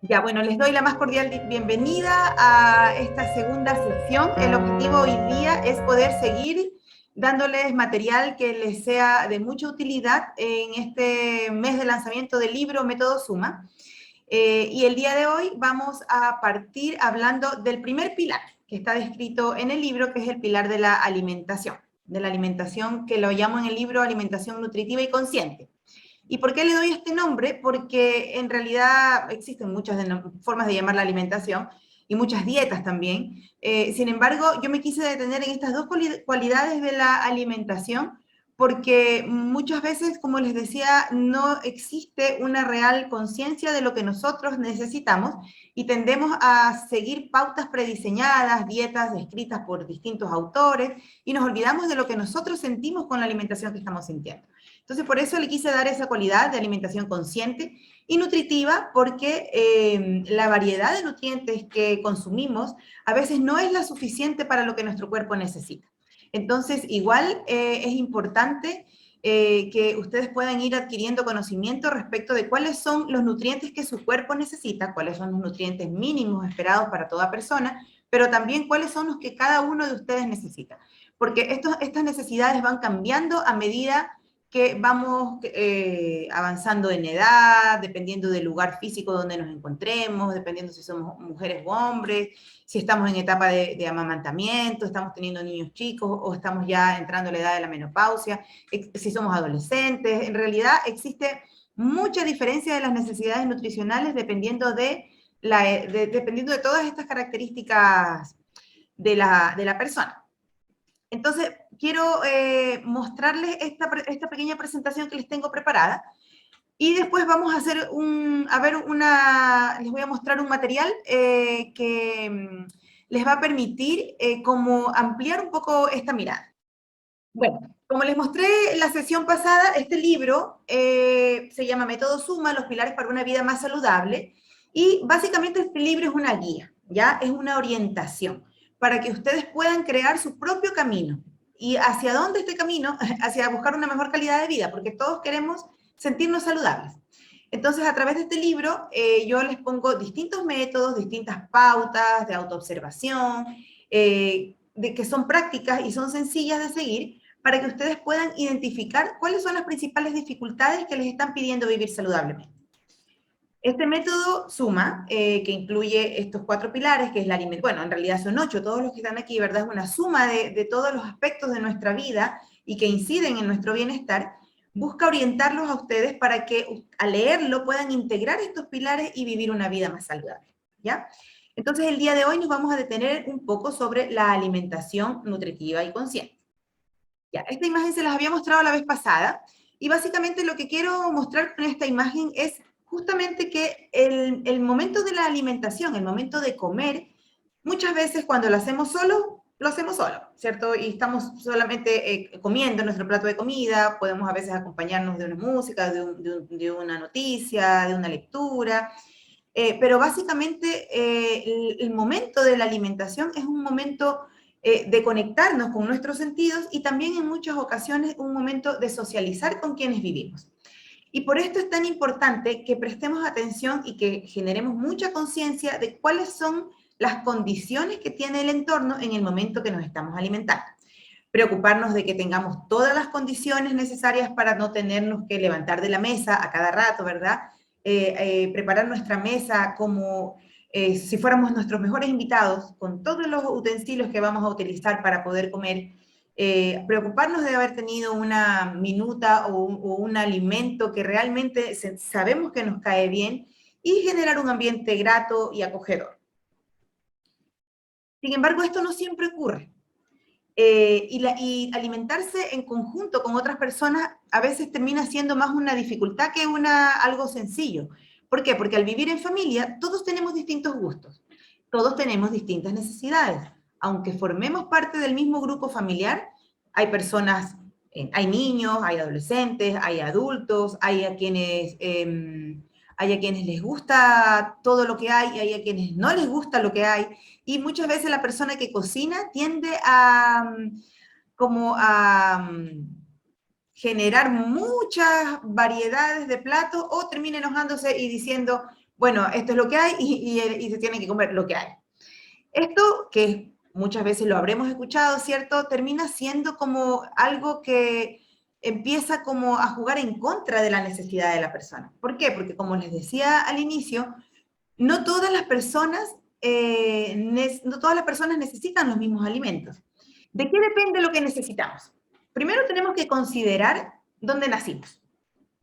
Ya, bueno, les doy la más cordial bienvenida a esta segunda sesión. El objetivo hoy día es poder seguir dándoles material que les sea de mucha utilidad en este mes de lanzamiento del libro Método Suma. Y el día de hoy vamos a partir hablando del primer pilar que está descrito en el libro, que es el pilar de la alimentación que lo llamo en el libro alimentación nutritiva y consciente. ¿Y por qué le doy este nombre? Porque en realidad existen muchas formas de llamar la alimentación y muchas dietas también. Sin embargo, yo me quise detener en estas dos cualidades de la alimentación porque muchas veces, como les decía, no existe una real conciencia de lo que nosotros necesitamos y tendemos a seguir pautas prediseñadas, dietas descritas por distintos autores y nos olvidamos de lo que nosotros sentimos con la alimentación que estamos sintiendo. Entonces, por eso le quise dar esa cualidad de alimentación consciente y nutritiva, porque la variedad de nutrientes que consumimos a veces no es la suficiente para lo que nuestro cuerpo necesita. Entonces, igual es importante que ustedes puedan ir adquiriendo conocimiento respecto de cuáles son los nutrientes que su cuerpo necesita, cuáles son los nutrientes mínimos esperados para toda persona, pero también cuáles son los que cada uno de ustedes necesita. Porque estas necesidades van cambiando a medida que vamos avanzando en edad, dependiendo del lugar físico donde nos encontremos, dependiendo si somos mujeres o hombres, si estamos en etapa de amamantamiento, estamos teniendo niños chicos o estamos ya entrando a la edad de la menopausia, si somos adolescentes. En realidad existe mucha diferencia de las necesidades nutricionales dependiendo dependiendo de todas estas características de la persona. Entonces, quiero mostrarles esta pequeña presentación que les tengo preparada y después vamos a hacer les voy a mostrar un material que les va a permitir como ampliar un poco esta mirada. Bueno, como les mostré en la sesión pasada, este libro se llama Método Suma, los pilares para una vida más saludable, y básicamente este libro es una guía, ¿ya? Es una orientación para que ustedes puedan crear su propio camino. ¿Y hacia dónde este camino? Hacia buscar una mejor calidad de vida, porque todos queremos sentirnos saludables. Entonces, a través de este libro, yo les pongo distintos métodos, distintas pautas de autoobservación, que son prácticas y son sencillas de seguir, para que ustedes puedan identificar cuáles son las principales dificultades que les están pidiendo vivir saludablemente. Este método suma, que incluye estos 4 pilares, que es la alimentación, bueno, en realidad son 8, todos los que están aquí, ¿verdad? Es una suma de todos los aspectos de nuestra vida y que inciden en nuestro bienestar, busca orientarlos a ustedes para que al leerlo puedan integrar estos pilares y vivir una vida más saludable, ¿ya? Entonces, el día de hoy nos vamos a detener un poco sobre la alimentación nutritiva y consciente. Ya, esta imagen se las había mostrado la vez pasada y básicamente lo que quiero mostrar con esta imagen es justamente que el momento de la alimentación, el momento de comer, muchas veces cuando lo hacemos solo, ¿cierto? Y estamos solamente comiendo nuestro plato de comida, podemos a veces acompañarnos de una música, de una noticia, de una lectura, pero básicamente el momento de la alimentación es un momento de conectarnos con nuestros sentidos y también en muchas ocasiones un momento de socializar con quienes vivimos. Y por esto es tan importante que prestemos atención y que generemos mucha conciencia de cuáles son las condiciones que tiene el entorno en el momento que nos estamos alimentando. Preocuparnos de que tengamos todas las condiciones necesarias para no tenernos que levantar de la mesa a cada rato, ¿verdad? Preparar nuestra mesa como si fuéramos nuestros mejores invitados, con todos los utensilios que vamos a utilizar para poder comer, preocuparnos de haber tenido una minuta o un alimento que realmente sabemos que nos cae bien y generar un ambiente grato y acogedor. Sin embargo, esto no siempre ocurre. Y alimentarse en conjunto con otras personas a veces termina siendo más una dificultad que algo sencillo. ¿Por qué? Porque al vivir en familia todos tenemos distintos gustos, todos tenemos distintas necesidades. Aunque formemos parte del mismo grupo familiar, hay personas, hay niños, hay adolescentes, hay adultos, hay a quienes les gusta todo lo que hay a quienes no les gusta lo que hay. Y muchas veces la persona que cocina tiende como a generar muchas variedades de platos o termina enojándose y diciendo, bueno, esto es lo que hay y se tiene que comer lo que hay. Esto, que muchas veces lo habremos escuchado, ¿cierto? Termina siendo como algo que empieza como a jugar en contra de la necesidad de la persona. ¿Por qué? Porque como les decía al inicio, no todas las personas, no todas las personas necesitan los mismos alimentos. ¿De qué depende lo que necesitamos? Primero tenemos que considerar dónde nacimos.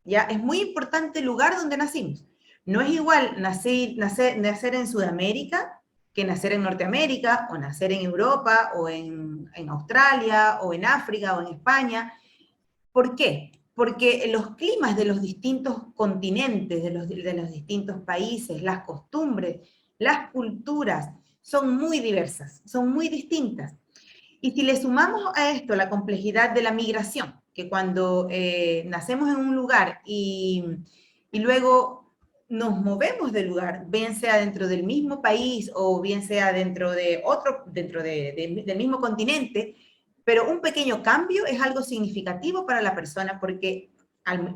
¿Ya? Es muy importante el lugar donde nacimos. No es igual nacer en Sudamérica que nacer en Norteamérica, o nacer en Europa, o en Australia, o en África, o en España. ¿Por qué? Porque los climas de los distintos continentes, de los distintos países, las costumbres, las culturas, son muy diversas, son muy distintas. Y si le sumamos a esto la complejidad de la migración, que cuando nacemos en un lugar y luego nos movemos del lugar, bien sea dentro del mismo país o bien sea dentro de otro, del mismo continente, pero un pequeño cambio es algo significativo para la persona porque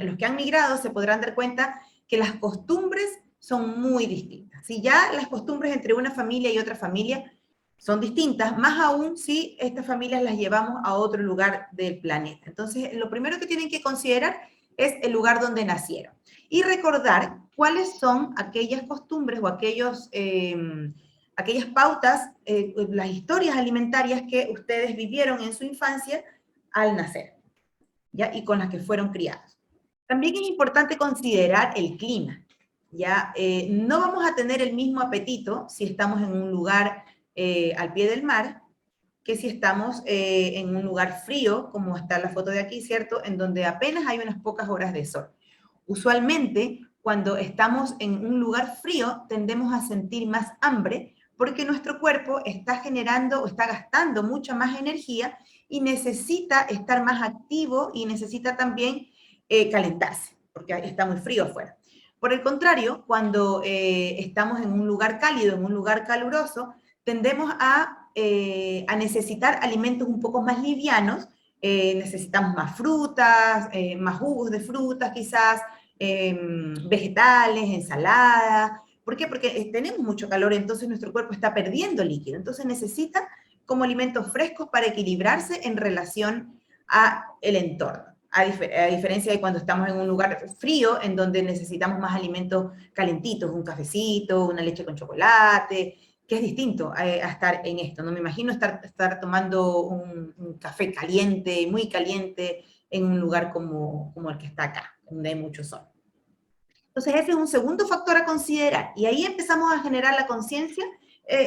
los que han migrado se podrán dar cuenta que las costumbres son muy distintas. Si ya las costumbres entre una familia y otra familia son distintas, más aún si estas familias las llevamos a otro lugar del planeta. Entonces, lo primero que tienen que considerar es el lugar donde nacieron y recordar cuáles son aquellas costumbres o aquellas pautas, las historias alimentarias que ustedes vivieron en su infancia al nacer, ¿ya? Y con las que fueron criados. También es importante considerar el clima, ¿ya? No vamos a tener el mismo apetito si estamos en un lugar al pie del mar, que si estamos en un lugar frío, como está la foto de aquí, ¿cierto? En donde apenas hay unas pocas horas de sol. Usualmente, cuando estamos en un lugar frío, tendemos a sentir más hambre porque nuestro cuerpo está generando o está gastando mucha más energía y necesita estar más activo y necesita también calentarse, porque está muy frío afuera. Por el contrario, cuando estamos en un lugar cálido, en un lugar caluroso, tendemos a necesitar alimentos un poco más livianos, necesitamos más frutas, más jugos de frutas quizás, vegetales, ensaladas. ¿Por qué? Porque tenemos mucho calor, entonces nuestro cuerpo está perdiendo líquido, entonces necesita como alimentos frescos para equilibrarse en relación a el entorno. A diferencia de cuando estamos en un lugar frío, en donde necesitamos más alimentos calentitos, un cafecito, una leche con chocolate, que es distinto a estar en esto. No me imagino estar tomando un café caliente, muy caliente, en un lugar como el que está acá, donde hay mucho sol. Entonces ese es un segundo factor a considerar. Y ahí empezamos a generar la conciencia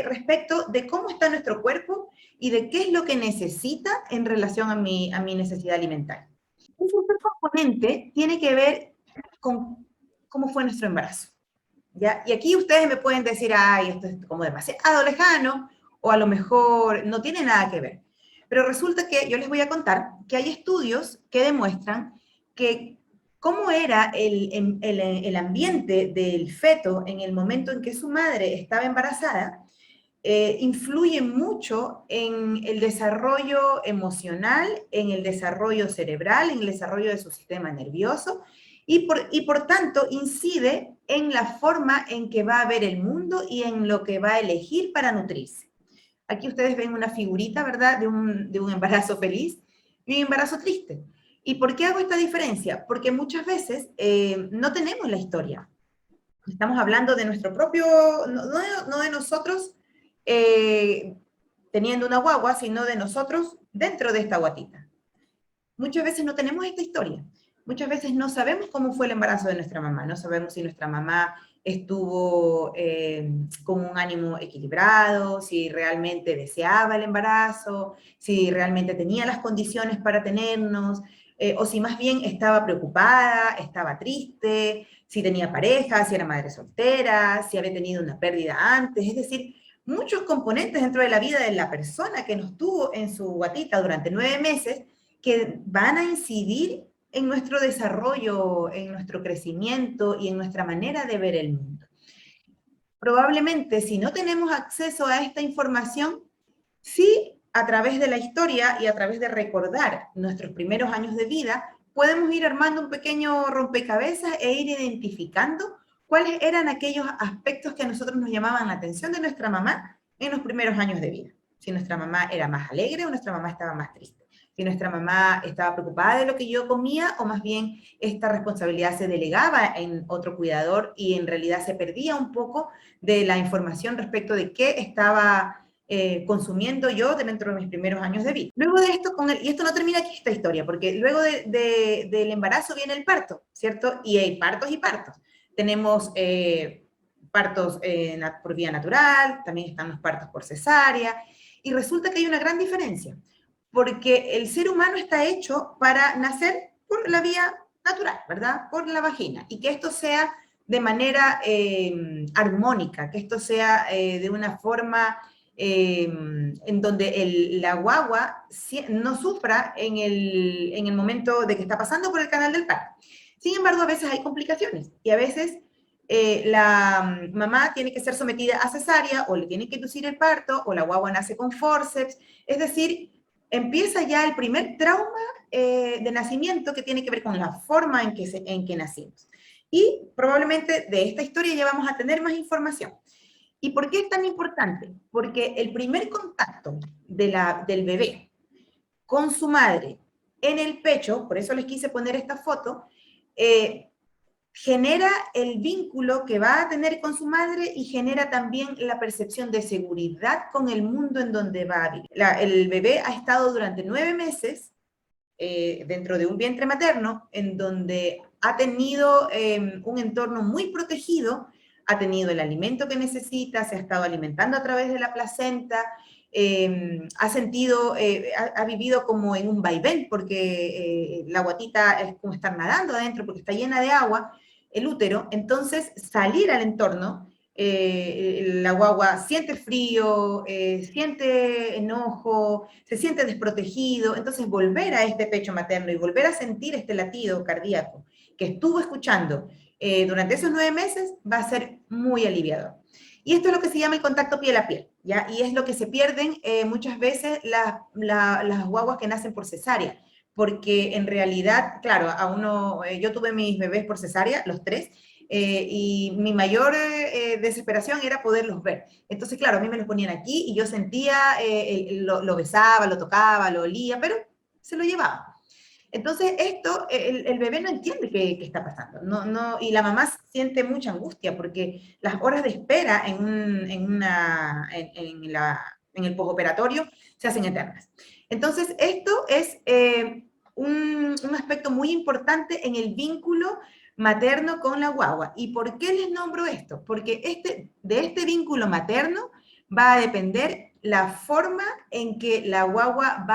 respecto de cómo está nuestro cuerpo y de qué es lo que necesita en relación a mi necesidad alimentaria. Un tercer componente tiene que ver con cómo fue nuestro embarazo. ¿Ya? Y aquí ustedes me pueden decir, ay, esto es como demasiado lejano, o a lo mejor no tiene nada que ver. Pero resulta que yo les voy a contar que hay estudios que demuestran que cómo era el ambiente del feto en el momento en que su madre estaba embarazada, influye mucho en el desarrollo emocional, en el desarrollo cerebral, en el desarrollo de su sistema nervioso y por tanto incide en la forma en que va a ver el mundo y en lo que va a elegir para nutrirse. Aquí ustedes ven una figurita, ¿verdad?, de un embarazo feliz y un embarazo triste. ¿Y por qué hago esta diferencia? Porque muchas veces no tenemos la historia. Estamos hablando de nuestro propio, no de nosotros teniendo una guagua, sino de nosotros dentro de esta guatita. Muchas veces no tenemos esta historia. Muchas veces no sabemos cómo fue el embarazo de nuestra mamá, no sabemos si nuestra mamá estuvo con un ánimo equilibrado, si realmente deseaba el embarazo, si realmente tenía las condiciones para tenernos, o si más bien estaba preocupada, estaba triste, si tenía pareja, si era madre soltera, si había tenido una pérdida antes, es decir, muchos componentes dentro de la vida de la persona que nos tuvo en su guatita durante 9 meses que van a incidir en nuestro desarrollo, en nuestro crecimiento y en nuestra manera de ver el mundo. Probablemente, si no tenemos acceso a esta información, sí, a través de la historia y a través de recordar nuestros primeros años de vida, podemos ir armando un pequeño rompecabezas e ir identificando cuáles eran aquellos aspectos que a nosotros nos llamaban la atención de nuestra mamá en los primeros años de vida. Si nuestra mamá era más alegre o nuestra mamá estaba más triste. Si nuestra mamá estaba preocupada de lo que yo comía o más bien esta responsabilidad se delegaba en otro cuidador y en realidad se perdía un poco de la información respecto de qué estaba consumiendo yo dentro de mis primeros años de vida. Luego de esto, y esto no termina aquí esta historia, porque luego del embarazo viene el parto, ¿cierto? Y hay partos y partos. Tenemos partos por vía natural, también están los partos por cesárea, y resulta que hay una gran diferencia, porque el ser humano está hecho para nacer por la vía natural, ¿verdad? Por la vagina, y que esto sea de manera armónica, que esto sea de una forma en donde la guagua no sufra en el momento de que está pasando por el canal del parto. Sin embargo, a veces hay complicaciones y a veces la mamá tiene que ser sometida a cesárea o le tiene que inducir el parto o la guagua nace con forceps. Es decir, empieza ya el primer trauma de nacimiento que tiene que ver con la forma en que nacimos. Y probablemente de esta historia ya vamos a tener más información. ¿Y por qué es tan importante? Porque el primer contacto del bebé con su madre en el pecho, por eso les quise poner esta foto, genera el vínculo que va a tener con su madre y genera también la percepción de seguridad con el mundo en donde va a vivir. El bebé ha estado durante 9 meses dentro de un vientre materno en donde ha tenido un entorno muy protegido, ha tenido el alimento que necesita, se ha estado alimentando a través de la placenta, ha sentido, ha vivido como en un vaivén, porque la guatita es como estar nadando adentro, porque está llena de agua, el útero, entonces salir al entorno, la guagua siente frío, siente enojo, se siente desprotegido, entonces volver a este pecho materno y volver a sentir este latido cardíaco que estuvo escuchando durante esos 9 meses va a ser muy aliviador. Y esto es lo que se llama el contacto piel a piel, ¿ya? Y es lo que se pierden muchas veces las guaguas que nacen por cesárea, porque en realidad, claro, yo tuve mis bebés por cesárea, los 3, y mi mayor desesperación era poderlos ver. Entonces, claro, a mí me los ponían aquí y yo sentía, lo besaba, lo tocaba, lo olía, pero se lo llevaba. Entonces, esto, el bebé no entiende qué está pasando, y la mamá siente mucha angustia porque las horas de espera en el postoperatorio se hacen eternas. Entonces, esto es un aspecto muy importante en el vínculo materno con la guagua. ¿Y por qué les nombro esto? Porque de este vínculo materno va a depender la forma en que la guagua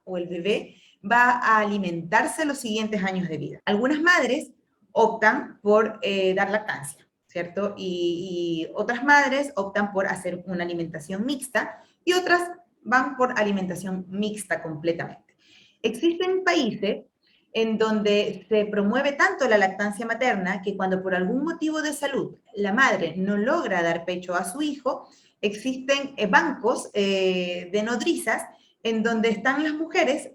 o el bebé va a alimentarse los siguientes años de vida. Algunas madres optan por dar lactancia, ¿cierto? Y otras madres optan por hacer una alimentación mixta y otras van por alimentación mixta completamente. Existen países en donde se promueve tanto la lactancia materna que cuando por algún motivo de salud la madre no logra dar pecho a su hijo, existen bancos de nodrizas en donde están las mujeres,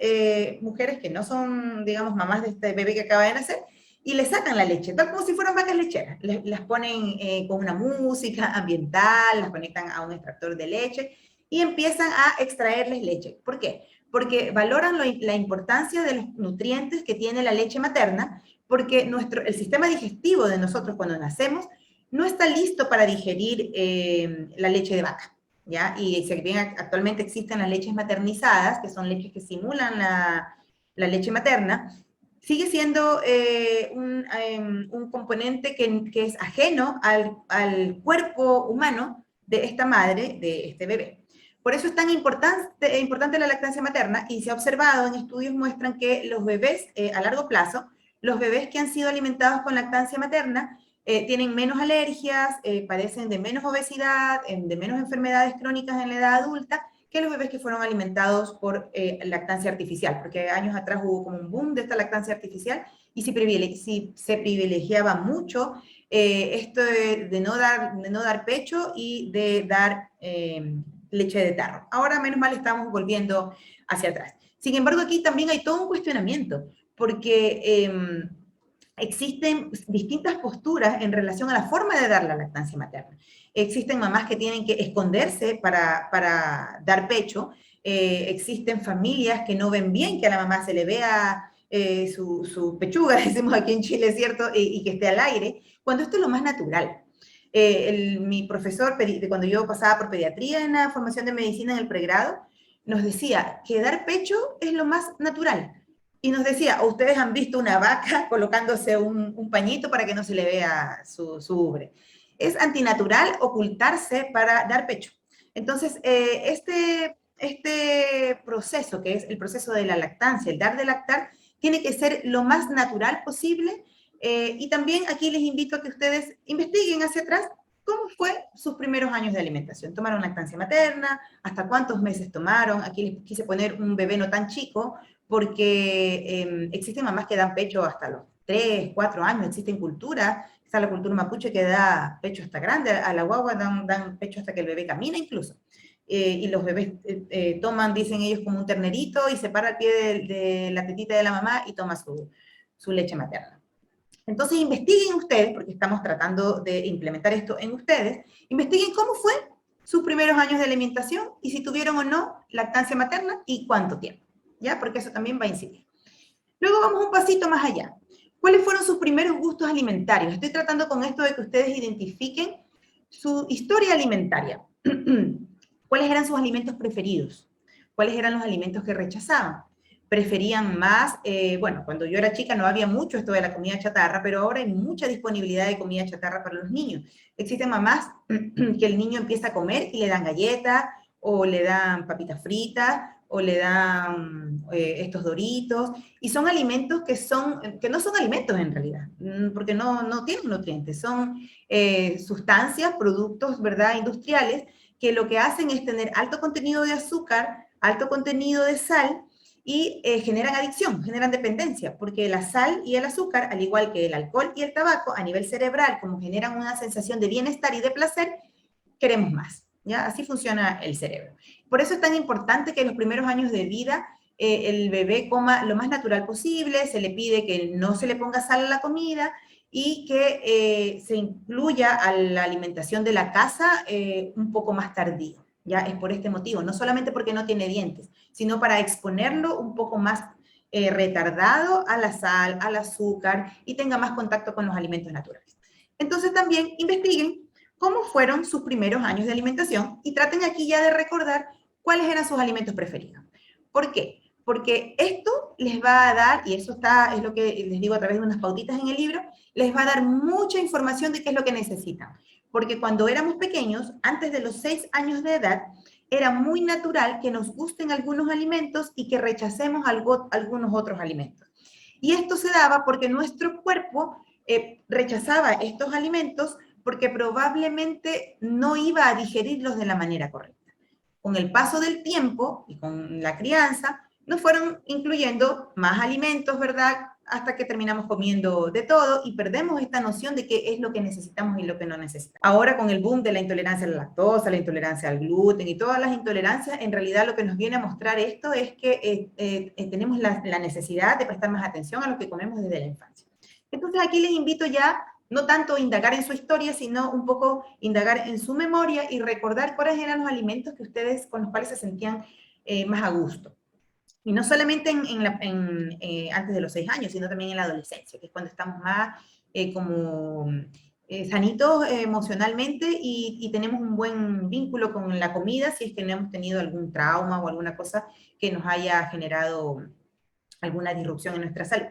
mujeres que no son, digamos, mamás de este bebé que acaba de nacer, y le sacan la leche, tal como si fueran vacas lecheras. Las ponen con una música ambiental, las conectan a un extractor de leche y empiezan a extraerles leche. ¿Por qué? Porque valoran la importancia de los nutrientes que tiene la leche materna, porque el sistema digestivo de nosotros cuando nacemos no está listo para digerir la leche de vaca. ¿Ya? Y si bien actualmente existen las leches maternizadas, que son leches que simulan la leche materna, sigue siendo un componente que es ajeno al cuerpo humano de esta madre, de este bebé. Por eso es tan importante la lactancia materna y se ha observado en estudios muestran que los bebés a largo plazo, los bebés que han sido alimentados con lactancia materna, tienen menos alergias, padecen de menos obesidad, de menos enfermedades crónicas en la edad adulta que los bebés que fueron alimentados por lactancia artificial, porque años atrás hubo como un boom de esta lactancia artificial y se privilegiaba mucho esto de no dar pecho y de dar leche de tarro. Ahora, menos mal, estamos volviendo hacia atrás. Sin embargo, aquí también hay todo un cuestionamiento, porque existen distintas posturas en relación a la forma de dar la lactancia materna. Existen mamás que tienen que esconderse para dar pecho, existen familias que no ven bien que a la mamá se le vea su pechuga, decimos aquí en Chile, ¿cierto? Y que esté al aire, cuando esto es lo más natural. Mi profesor, cuando yo pasaba por pediatría en la formación de medicina en el pregrado, nos decía que dar pecho es lo más natural. Y nos decía, ustedes han visto una vaca colocándose un pañito para que no se le vea su ubre. Es antinatural ocultarse para dar pecho. Entonces, este proceso, que es el proceso de la lactancia, el dar de lactar, tiene que ser lo más natural posible. Y también aquí les invito a que ustedes investiguen hacia atrás cómo fue sus primeros años de alimentación. ¿Tomaron lactancia materna? ¿Hasta cuántos meses tomaron? Aquí les quise poner un bebé no tan chico, porque existen mamás que dan pecho hasta los 3, 4 años, existen culturas, está la cultura mapuche que da pecho hasta grande, a la guagua dan pecho hasta que el bebé camina incluso. Y los bebés toman, dicen ellos, como un ternerito y se para al pie de la tetita de la mamá y toma su leche materna. Entonces investiguen ustedes, porque estamos tratando de implementar esto en ustedes, investiguen cómo fue sus primeros años de alimentación y si tuvieron o no lactancia materna y cuánto tiempo, ¿ya? Porque eso también va a incidir. Luego vamos un pasito más allá. ¿Cuáles fueron sus primeros gustos alimentarios? Estoy tratando con esto de que ustedes identifiquen su historia alimentaria. ¿Cuáles eran sus alimentos preferidos? ¿Cuáles eran los alimentos que rechazaban? Preferían más, bueno, cuando yo era chica no había mucho esto de la comida chatarra, pero ahora hay mucha disponibilidad de comida chatarra para los niños. Existen mamás que el niño empieza a comer y le dan galletas, o le dan papitas fritas, o le dan estos doritos, y son alimentos que no son alimentos en realidad, porque no tienen nutrientes, son sustancias, productos, ¿verdad?, industriales, que lo que hacen es tener alto contenido de azúcar, alto contenido de sal, y generan adicción, generan dependencia, porque la sal y el azúcar, al igual que el alcohol y el tabaco, a nivel cerebral, como generan una sensación de bienestar y de placer, queremos más, ¿ya? Así funciona el cerebro. Por eso es tan importante que en los primeros años de vida el bebé coma lo más natural posible, se le pide que no se le ponga sal a la comida y que se incluya a la alimentación de la casa un poco más tardío. Ya es por este motivo, no solamente porque no tiene dientes, sino para exponerlo un poco más retardado a la sal, al azúcar y tenga más contacto con los alimentos naturales. Entonces también investiguen cómo fueron sus primeros años de alimentación y traten aquí ya de recordar cuáles eran sus alimentos preferidos. ¿Por qué? Porque esto les va a dar, y eso es lo que les digo a través de unas pautitas en el libro, les va a dar mucha información de qué es lo que necesitan. Porque cuando éramos pequeños, antes de los 6 años de edad, era muy natural que nos gusten algunos alimentos y que rechacemos algunos otros alimentos. Y esto se daba porque nuestro cuerpo rechazaba estos alimentos porque probablemente no iba a digerirlos de la manera correcta. Con el paso del tiempo y con la crianza, nos fueron incluyendo más alimentos, ¿verdad? Hasta que terminamos comiendo de todo y perdemos esta noción de qué es lo que necesitamos y lo que no necesitamos. Ahora con el boom de la intolerancia a la lactosa, la intolerancia al gluten y todas las intolerancias, en realidad lo que nos viene a mostrar esto es que tenemos la necesidad de prestar más atención a lo que comemos desde la infancia. Entonces aquí les invito ya no tanto indagar en su historia, sino un poco indagar en su memoria y recordar cuáles eran los alimentos que ustedes, con los cuales se sentían más a gusto. Y no solamente antes de los 6 años, sino también en la adolescencia, que es cuando estamos más sanitos emocionalmente y tenemos un buen vínculo con la comida, si es que no hemos tenido algún trauma o alguna cosa que nos haya generado alguna disrupción en nuestra salud.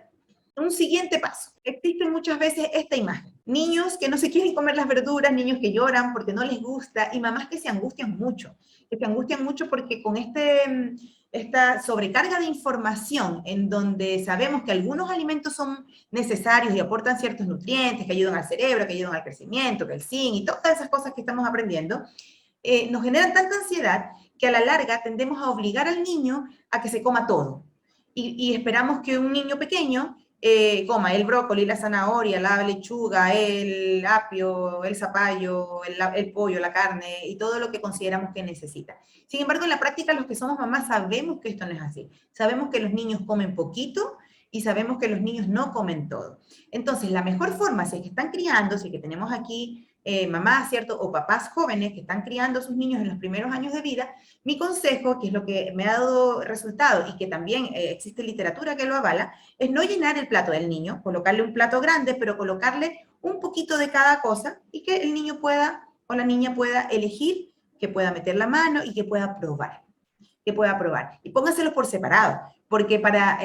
Un siguiente paso. Existe muchas veces esta imagen. Niños que no se quieren comer las verduras, niños que lloran porque no les gusta y mamás que se angustian mucho porque con esta sobrecarga de información en donde sabemos que algunos alimentos son necesarios y aportan ciertos nutrientes que ayudan al cerebro, que ayudan al crecimiento, que el zinc y todas esas cosas que estamos aprendiendo, nos generan tanta ansiedad que a la larga tendemos a obligar al niño a que se coma todo. Y esperamos que un niño pequeño coma el brócoli, la zanahoria, la lechuga, el apio, el zapallo, el pollo, la carne y todo lo que consideramos que necesita. Sin embargo, en la práctica los que somos mamás sabemos que esto no es así. Sabemos que los niños comen poquito y sabemos que los niños no comen todo. Entonces, la mejor forma, si es que están criando, si es que tenemos aquí mamás, ¿cierto? O papás jóvenes que están criando a sus niños en los primeros años de vida, mi consejo, que es lo que me ha dado resultado y que también existe literatura que lo avala, es no llenar el plato del niño, colocarle un plato grande, pero colocarle un poquito de cada cosa y que el niño pueda o la niña pueda elegir, que pueda meter la mano y que pueda probar. Que pueda probar. Y póngaselos por separado, porque para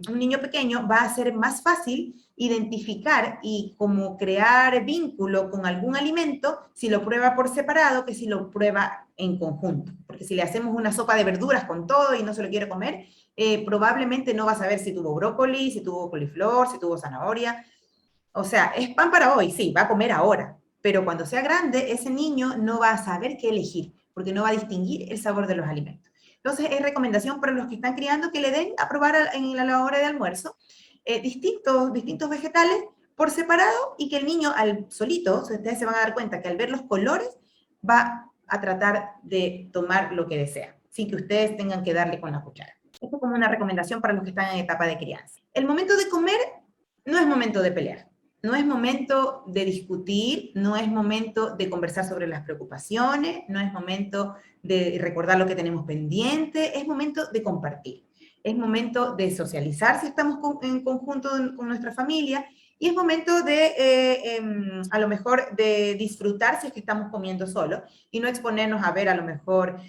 un niño pequeño va a ser más fácil identificar y como crear vínculo con algún alimento si lo prueba por separado que si lo prueba en conjunto. Porque si le hacemos una sopa de verduras con todo y no se lo quiere comer, probablemente no va a saber si tuvo brócoli, si tuvo coliflor, si tuvo zanahoria. O sea, es pan para hoy, sí, va a comer ahora, pero cuando sea grande, ese niño no va a saber qué elegir, porque no va a distinguir el sabor de los alimentos. Entonces, es recomendación para los que están criando que le den a probar en la hora de almuerzo distintos vegetales por separado y que el niño al solito, ustedes se van a dar cuenta que al ver los colores, va a tratar de tomar lo que desea, sin que ustedes tengan que darle con la cuchara. Esto es como una recomendación para los que están en etapa de crianza. El momento de comer no es momento de pelear. No es momento de discutir, no es momento de conversar sobre las preocupaciones, no es momento de recordar lo que tenemos pendiente, es momento de compartir. Es momento de socializar si estamos en conjunto con nuestra familia y es momento de, a lo mejor, de disfrutar si es que estamos comiendo solo y no exponernos a ver a lo mejor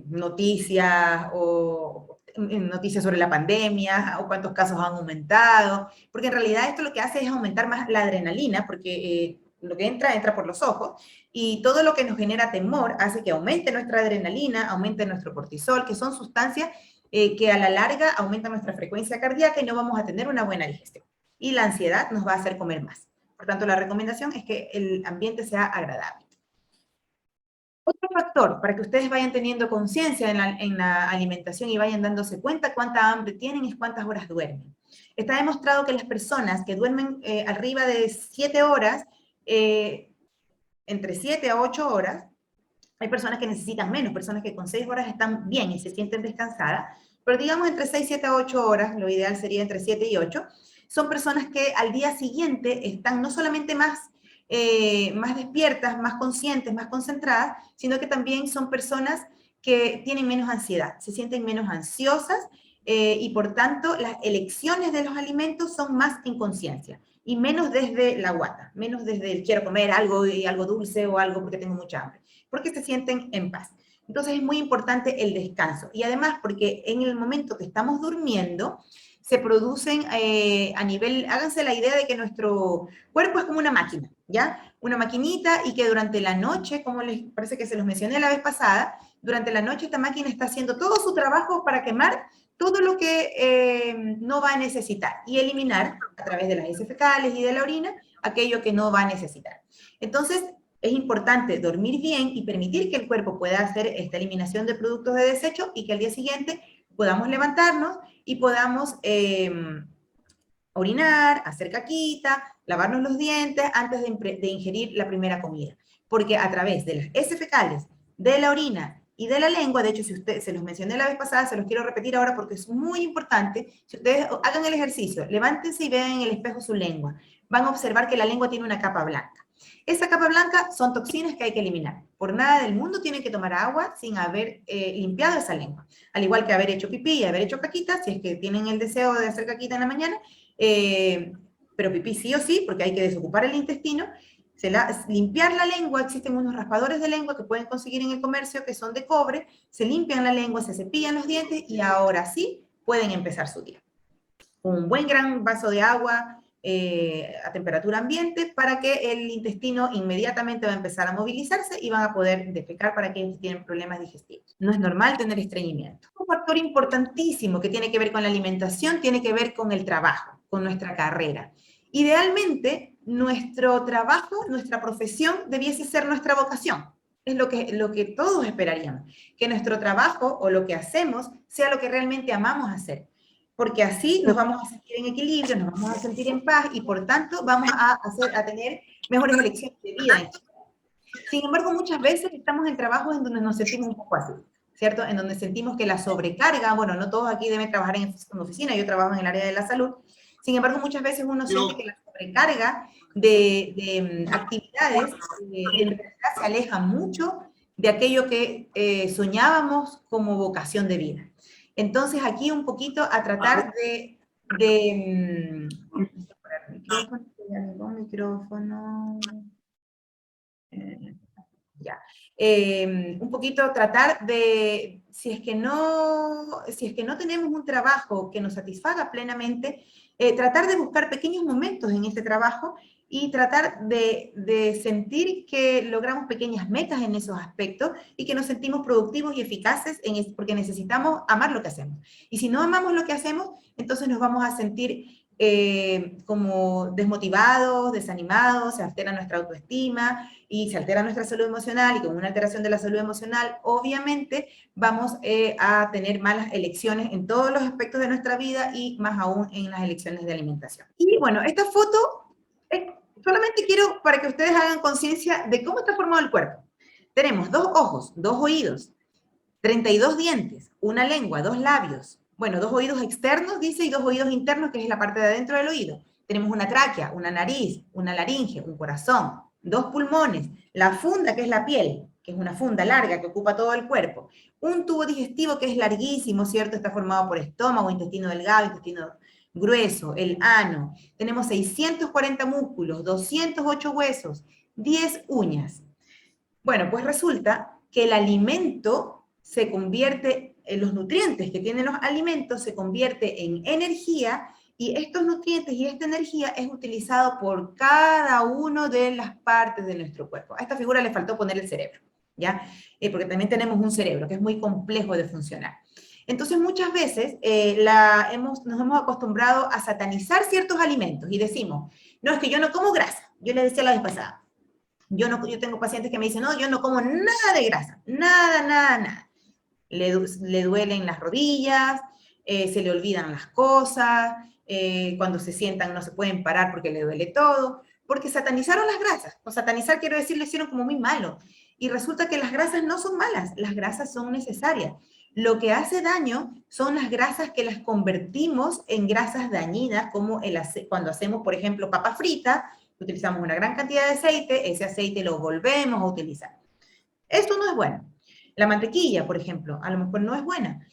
noticias o noticias sobre la pandemia o cuántos casos han aumentado, porque en realidad esto lo que hace es aumentar más la adrenalina, porque lo que entra por los ojos, y todo lo que nos genera temor hace que aumente nuestra adrenalina, aumente nuestro cortisol, que son sustancias que a la larga aumentan nuestra frecuencia cardíaca y no vamos a tener una buena digestión. Y la ansiedad nos va a hacer comer más. Por tanto, la recomendación es que el ambiente sea agradable. Otro factor para que ustedes vayan teniendo conciencia en la alimentación y vayan dándose cuenta cuánta hambre tienen es cuántas horas duermen. Está demostrado que las personas que duermen arriba de 7 horas, entre 7 a 8 horas, hay personas que necesitan menos, personas que con 6 horas están bien y se sienten descansadas, pero digamos entre 6, 7 a 8 horas, lo ideal sería entre 7 y 8, son personas que al día siguiente están no solamente más despiertas, más conscientes, más concentradas, sino que también son personas que tienen menos ansiedad, se sienten menos ansiosas y por tanto las elecciones de los alimentos son más en conciencia y menos desde la guata, menos desde el quiero comer algo y algo dulce o algo porque tengo mucha hambre, porque se sienten en paz. Entonces es muy importante el descanso y además porque en el momento que estamos durmiendo se producen a nivel, háganse la idea de que nuestro cuerpo es como una máquina, ¿ya? Una maquinita y que durante la noche, como les parece que se los mencioné la vez pasada, durante la noche esta máquina está haciendo todo su trabajo para quemar todo lo que no va a necesitar y eliminar a través de las heces fecales y de la orina aquello que no va a necesitar. Entonces, es importante dormir bien y permitir que el cuerpo pueda hacer esta eliminación de productos de desecho y que al día siguiente podamos levantarnos y podamos orinar, hacer caquita, lavarnos los dientes antes de ingerir la primera comida. Porque a través de las heces fecales, de la orina y de la lengua, de hecho, si usted, se los mencioné la vez pasada, se los quiero repetir ahora porque es muy importante, si ustedes hagan el ejercicio, levántense y vean en el espejo su lengua, van a observar que la lengua tiene una capa blanca. Esa capa blanca son toxinas que hay que eliminar. Por nada del mundo tienen que tomar agua sin haber limpiado esa lengua. Al igual que haber hecho pipí y haber hecho caquita, si es que tienen el deseo de hacer caquita en la mañana, pero pipí sí o sí, porque hay que desocupar el intestino, limpiar la lengua, existen unos raspadores de lengua que pueden conseguir en el comercio que son de cobre, se limpian la lengua, se cepillan los dientes y ahora sí pueden empezar su día. Un buen gran vaso de agua a temperatura ambiente para que el intestino inmediatamente va a empezar a movilizarse y van a poder defecar para quienes tienen problemas digestivos. No es normal tener estreñimiento. Un factor importantísimo que tiene que ver con la alimentación tiene que ver con el trabajo, con nuestra carrera. Idealmente, nuestro trabajo, nuestra profesión debiese ser nuestra vocación. Es lo que todos esperaríamos, que nuestro trabajo o lo que hacemos sea lo que realmente amamos hacer. Porque así nos vamos a sentir en equilibrio, nos vamos a sentir en paz y por tanto vamos a tener mejores elecciones de vida. Sin embargo, muchas veces estamos en trabajos en donde nos sentimos un poco así. ¿cierto? En donde sentimos que la sobrecarga, bueno, no todos aquí deben trabajar en oficina, yo trabajo en el área de la salud, sin embargo, muchas veces uno siente que la sobrecarga de actividades en realidad se aleja mucho de aquello que soñábamos como vocación de vida. Entonces, aquí un poquito a tratar de micrófono, ya. Un poquito tratar de, si es que no tenemos un trabajo que nos satisfaga plenamente, tratar de buscar pequeños momentos en ese trabajo y tratar de sentir que logramos pequeñas metas en esos aspectos y que nos sentimos productivos y eficaces porque necesitamos amar lo que hacemos. Y si no amamos lo que hacemos, entonces nos vamos a sentir como desmotivados, desanimados, se altera nuestra autoestima y se altera nuestra salud emocional, y con una alteración de la salud emocional, obviamente vamos a tener malas elecciones en todos los aspectos de nuestra vida y más aún en las elecciones de alimentación. Y bueno, esta foto solamente quiero para que ustedes hagan conciencia de cómo está formado el cuerpo. Tenemos 2 ojos, 2 oídos, 32 dientes, una lengua, 2 labios, bueno, 2 oídos externos, dice, y 2 oídos internos, que es la parte de adentro del oído. Tenemos una tráquea, una nariz, una laringe, un corazón, 2 pulmones, la funda, que es la piel, que es una funda larga que ocupa todo el cuerpo, un tubo digestivo que es larguísimo, ¿cierto? Está formado por estómago, intestino delgado, intestino grueso, el ano. Tenemos 640 músculos, 208 huesos, 10 uñas. Bueno, pues resulta que el alimento se convierte, en los nutrientes que tienen los alimentos se convierte en energía, y estos nutrientes y esta energía es utilizado por cada una de las partes de nuestro cuerpo. A esta figura le faltó poner el cerebro, ¿ya? Porque también tenemos un cerebro que es muy complejo de funcionar. Entonces muchas veces nos hemos acostumbrado a satanizar ciertos alimentos y decimos, no, es que yo no como grasa. Yo le decía la vez pasada, yo tengo pacientes que me dicen, no, yo no como nada de grasa, nada, nada, nada. Le duelen las rodillas, se le olvidan las cosas, cuando se sientan no se pueden parar porque le duele todo, porque satanizaron las grasas. O satanizar, quiero decir, lo hicieron como muy malo. Y resulta que las grasas no son malas, las grasas son necesarias. Lo que hace daño son las grasas que las convertimos en grasas dañinas, como cuando hacemos, por ejemplo, papa frita, utilizamos una gran cantidad de aceite, ese aceite lo volvemos a utilizar. Esto no es bueno. La mantequilla, por ejemplo, a lo mejor no es buena,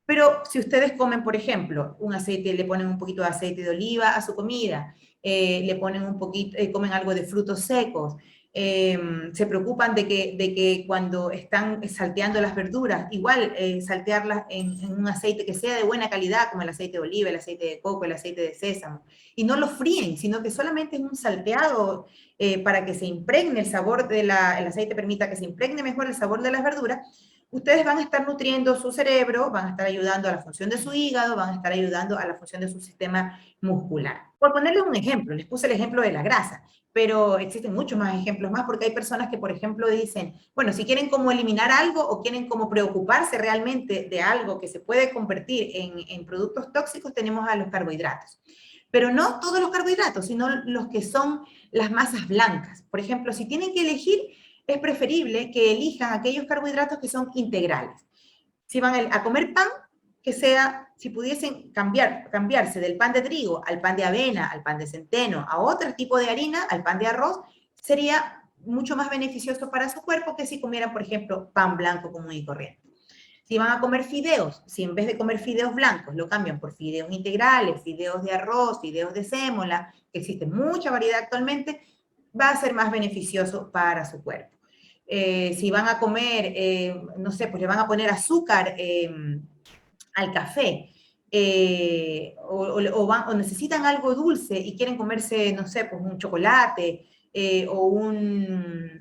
pero si ustedes comen, por ejemplo, un aceite, le ponen un poquito de aceite de oliva a su comida, le ponen un poquito, comen algo de frutos secos, se preocupan de que cuando están salteando las verduras, igual saltearlas en un aceite que sea de buena calidad, como el aceite de oliva, el aceite de coco, el aceite de sésamo, y no lo fríen, sino que solamente es un salteado para que se impregne el sabor el aceite permita que se impregne mejor el sabor de las verduras. Ustedes van a estar nutriendo su cerebro, van a estar ayudando a la función de su hígado, van a estar ayudando a la función de su sistema muscular. Por ponerles un ejemplo, les puse el ejemplo de la grasa, pero existen muchos más ejemplos más, porque hay personas que, por ejemplo, dicen, bueno, si quieren como eliminar algo o quieren como preocuparse realmente de algo que se puede convertir en productos tóxicos, tenemos a los carbohidratos. Pero no todos los carbohidratos, sino los que son las masas blancas. Por ejemplo, si tienen que elegir, es preferible que elijan aquellos carbohidratos que son integrales. Si van a comer pan, que sea, si pudiesen cambiarse del pan de trigo al pan de avena, al pan de centeno, a otro tipo de harina, al pan de arroz, sería mucho más beneficioso para su cuerpo que si comieran, por ejemplo, pan blanco común y corriente. Si van a comer fideos, si en vez de comer fideos blancos lo cambian por fideos integrales, fideos de arroz, fideos de sémola, que existe mucha variedad actualmente, va a ser más beneficioso para su cuerpo. Si van a comer, no sé, pues le van a poner azúcar al café, o necesitan algo dulce y quieren comerse, no sé, pues un chocolate o un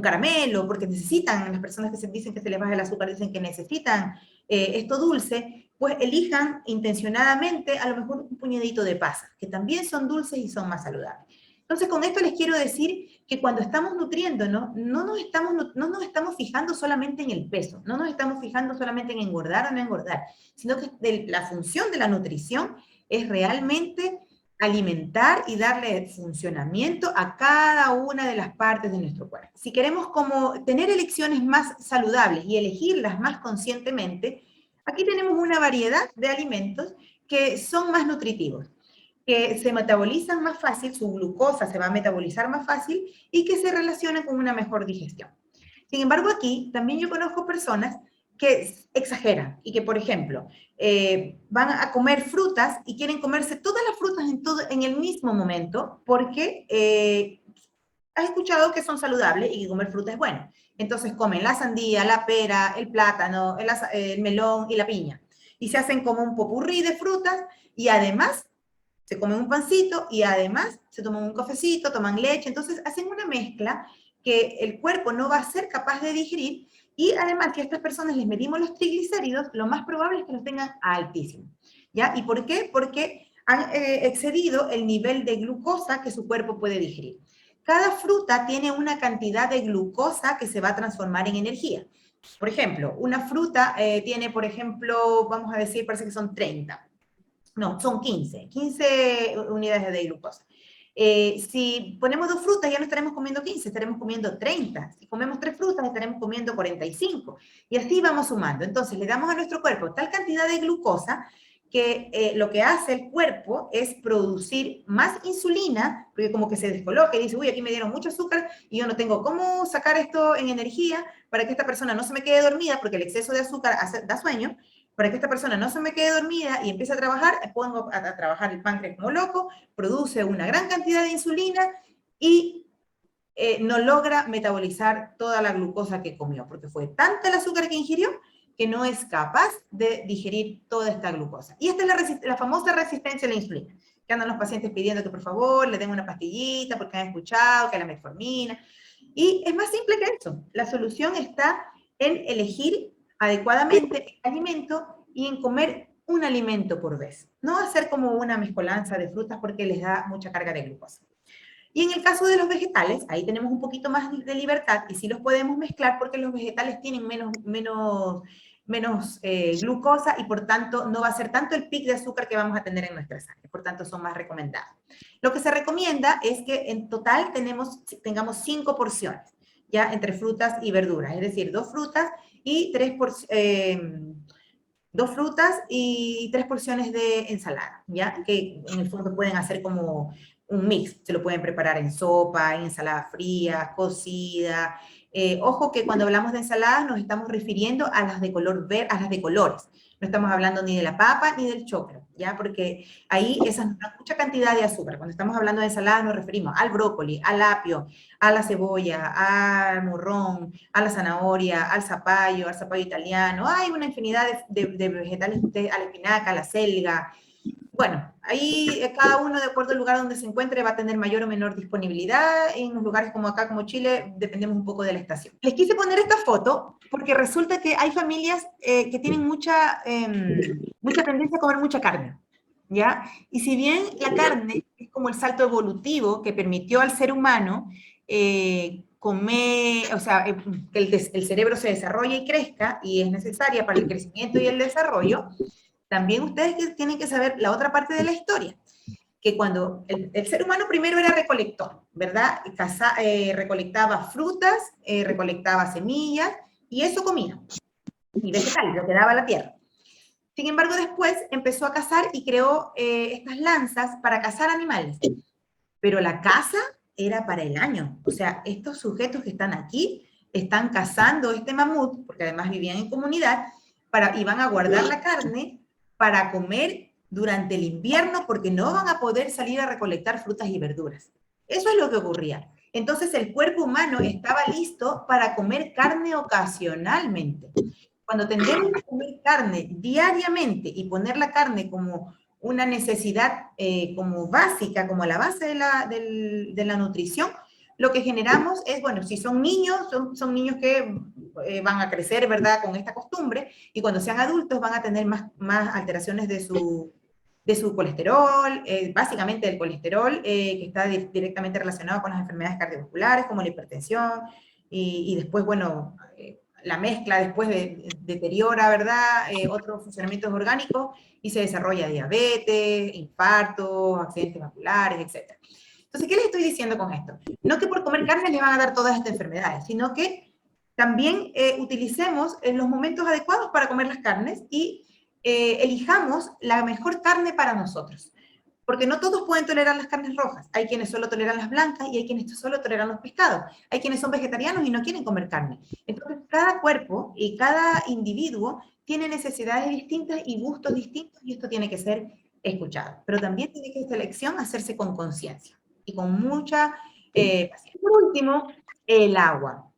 caramelo, porque necesitan, las personas que se dicen que se les baja el azúcar dicen que necesitan esto dulce, pues elijan intencionadamente a lo mejor un puñadito de pasas, que también son dulces y son más saludables. Entonces, con esto les quiero decir que cuando estamos nutriéndonos, no nos estamos fijando solamente en el peso, no nos estamos fijando solamente en engordar o no engordar, sino que la función de la nutrición es realmente alimentar y darle funcionamiento a cada una de las partes de nuestro cuerpo. Si queremos como tener elecciones más saludables y elegirlas más conscientemente, aquí tenemos una variedad de alimentos que son más nutritivos, que se metabolizan más fácil, su glucosa se va a metabolizar más fácil y que se relacionan con una mejor digestión. Sin embargo, aquí también yo conozco personas que exageran y que, por ejemplo, van a comer frutas y quieren comerse todas las frutas en el mismo momento porque has escuchado que son saludables y que comer fruta es bueno. Entonces comen la sandía, la pera, el plátano, el melón y la piña. Y se hacen como un popurrí de frutas y además se comen un pancito y además se toman un cafecito, toman leche. Entonces hacen una mezcla que el cuerpo no va a ser capaz de digerir y además que a estas personas les medimos los triglicéridos, lo más probable es que los tengan altísimos. ¿Ya? ¿Y por qué? Porque han excedido el nivel de glucosa que su cuerpo puede digerir. Cada fruta tiene una cantidad de glucosa que se va a transformar en energía. Por ejemplo, una fruta tiene, por ejemplo, vamos a decir, parece que son 30. No, son 15 unidades de glucosa. Si ponemos 2 frutas, ya no estaremos comiendo 15, estaremos comiendo 30. Si comemos 3 frutas, estaremos comiendo 45. Y así vamos sumando. Entonces, le damos a nuestro cuerpo tal cantidad de glucosa que lo que hace el cuerpo es producir más insulina, porque como que se descoloca y dice, uy, aquí me dieron mucho azúcar y yo no tengo cómo sacar esto en energía para que esta persona no se me quede dormida, porque el exceso de azúcar da sueño. Para que esta persona no se me quede dormida y empiece a trabajar, pongo a trabajar el páncreas como loco, produce una gran cantidad de insulina y no logra metabolizar toda la glucosa que comió, porque fue tanta el azúcar que ingirió que no es capaz de digerir toda esta glucosa. Y esta es la famosa resistencia a la insulina, que andan los pacientes pidiendo que por favor le den una pastillita porque han escuchado que la metformina. Y es más simple que eso. La solución está en elegir adecuadamente el alimento y en comer un alimento por vez. No hacer como una mezcolanza de frutas porque les da mucha carga de glucosa. Y en el caso de los vegetales, ahí tenemos un poquito más de libertad y sí los podemos mezclar porque los vegetales tienen menos glucosa y por tanto no va a ser tanto el pic de azúcar que vamos a tener en nuestra sangre, por tanto son más recomendados. Lo que se recomienda es que en total tengamos 5 porciones, ya entre frutas y verduras, es decir, 2 frutas y 3 porciones de ensalada, ¿ya? Que en el fondo pueden hacer como un mix, se lo pueden preparar en sopa, en ensalada fría, cocida. Ojo que cuando hablamos de ensaladas nos estamos refiriendo a las de color verde, a las de colores. No estamos hablando ni de la papa ni del choclo, ¿ya? Porque ahí esas nos dan mucha cantidad de azúcar. Cuando estamos hablando de ensaladas nos referimos al brócoli, al apio, a la cebolla, al morrón, a la zanahoria, al zapallo italiano. Hay una infinidad de vegetales, a la espinaca, a la selga. Bueno, ahí cada uno de acuerdo al lugar donde se encuentre va a tener mayor o menor disponibilidad. En los lugares como acá, como Chile, dependemos un poco de la estación. Les quise poner esta foto porque resulta que hay familias que tienen mucha tendencia a comer mucha carne, ¿ya? Y si bien la carne es como el salto evolutivo que permitió al ser humano comer, o sea, que el cerebro se desarrolle y crezca y es necesaria para el crecimiento y el desarrollo, también ustedes tienen que saber la otra parte de la historia, que cuando el ser humano primero era recolector, ¿verdad? Recolectaba frutas, recolectaba semillas, y eso comía, y vegetales, lo que daba la tierra. Sin embargo, después empezó a cazar y creó estas lanzas para cazar animales. Pero la caza era para el año. O sea, estos sujetos que están aquí están cazando este mamut, porque además vivían en comunidad, iban a guardar la carne para comer durante el invierno porque no van a poder salir a recolectar frutas y verduras. Eso es lo que ocurría. Entonces el cuerpo humano estaba listo para comer carne ocasionalmente. Cuando tendemos a comer carne diariamente y poner la carne como una necesidad como básica, como la base de la nutrición, lo que generamos es, bueno, si son niños, son niños que van a crecer, ¿verdad?, con esta costumbre, y cuando sean adultos van a tener más alteraciones de su colesterol, básicamente el colesterol, que está directamente relacionado con las enfermedades cardiovasculares, como la hipertensión, y después, bueno, la mezcla después deteriora, ¿verdad?, otros funcionamientos orgánicos y se desarrolla diabetes, infartos, accidentes vasculares, etc. Entonces, ¿qué les estoy diciendo con esto? No que por comer carne les van a dar todas estas enfermedades, sino que también utilicemos en los momentos adecuados para comer las carnes y elijamos la mejor carne para nosotros. Porque no todos pueden tolerar las carnes rojas. Hay quienes solo toleran las blancas y hay quienes solo toleran los pescados. Hay quienes son vegetarianos y no quieren comer carne. Entonces, cada cuerpo y cada individuo tiene necesidades distintas y gustos distintos y esto tiene que ser escuchado. Pero también tiene que esta elección hacerse con conciencia y con mucha paciencia. Por último, el agua.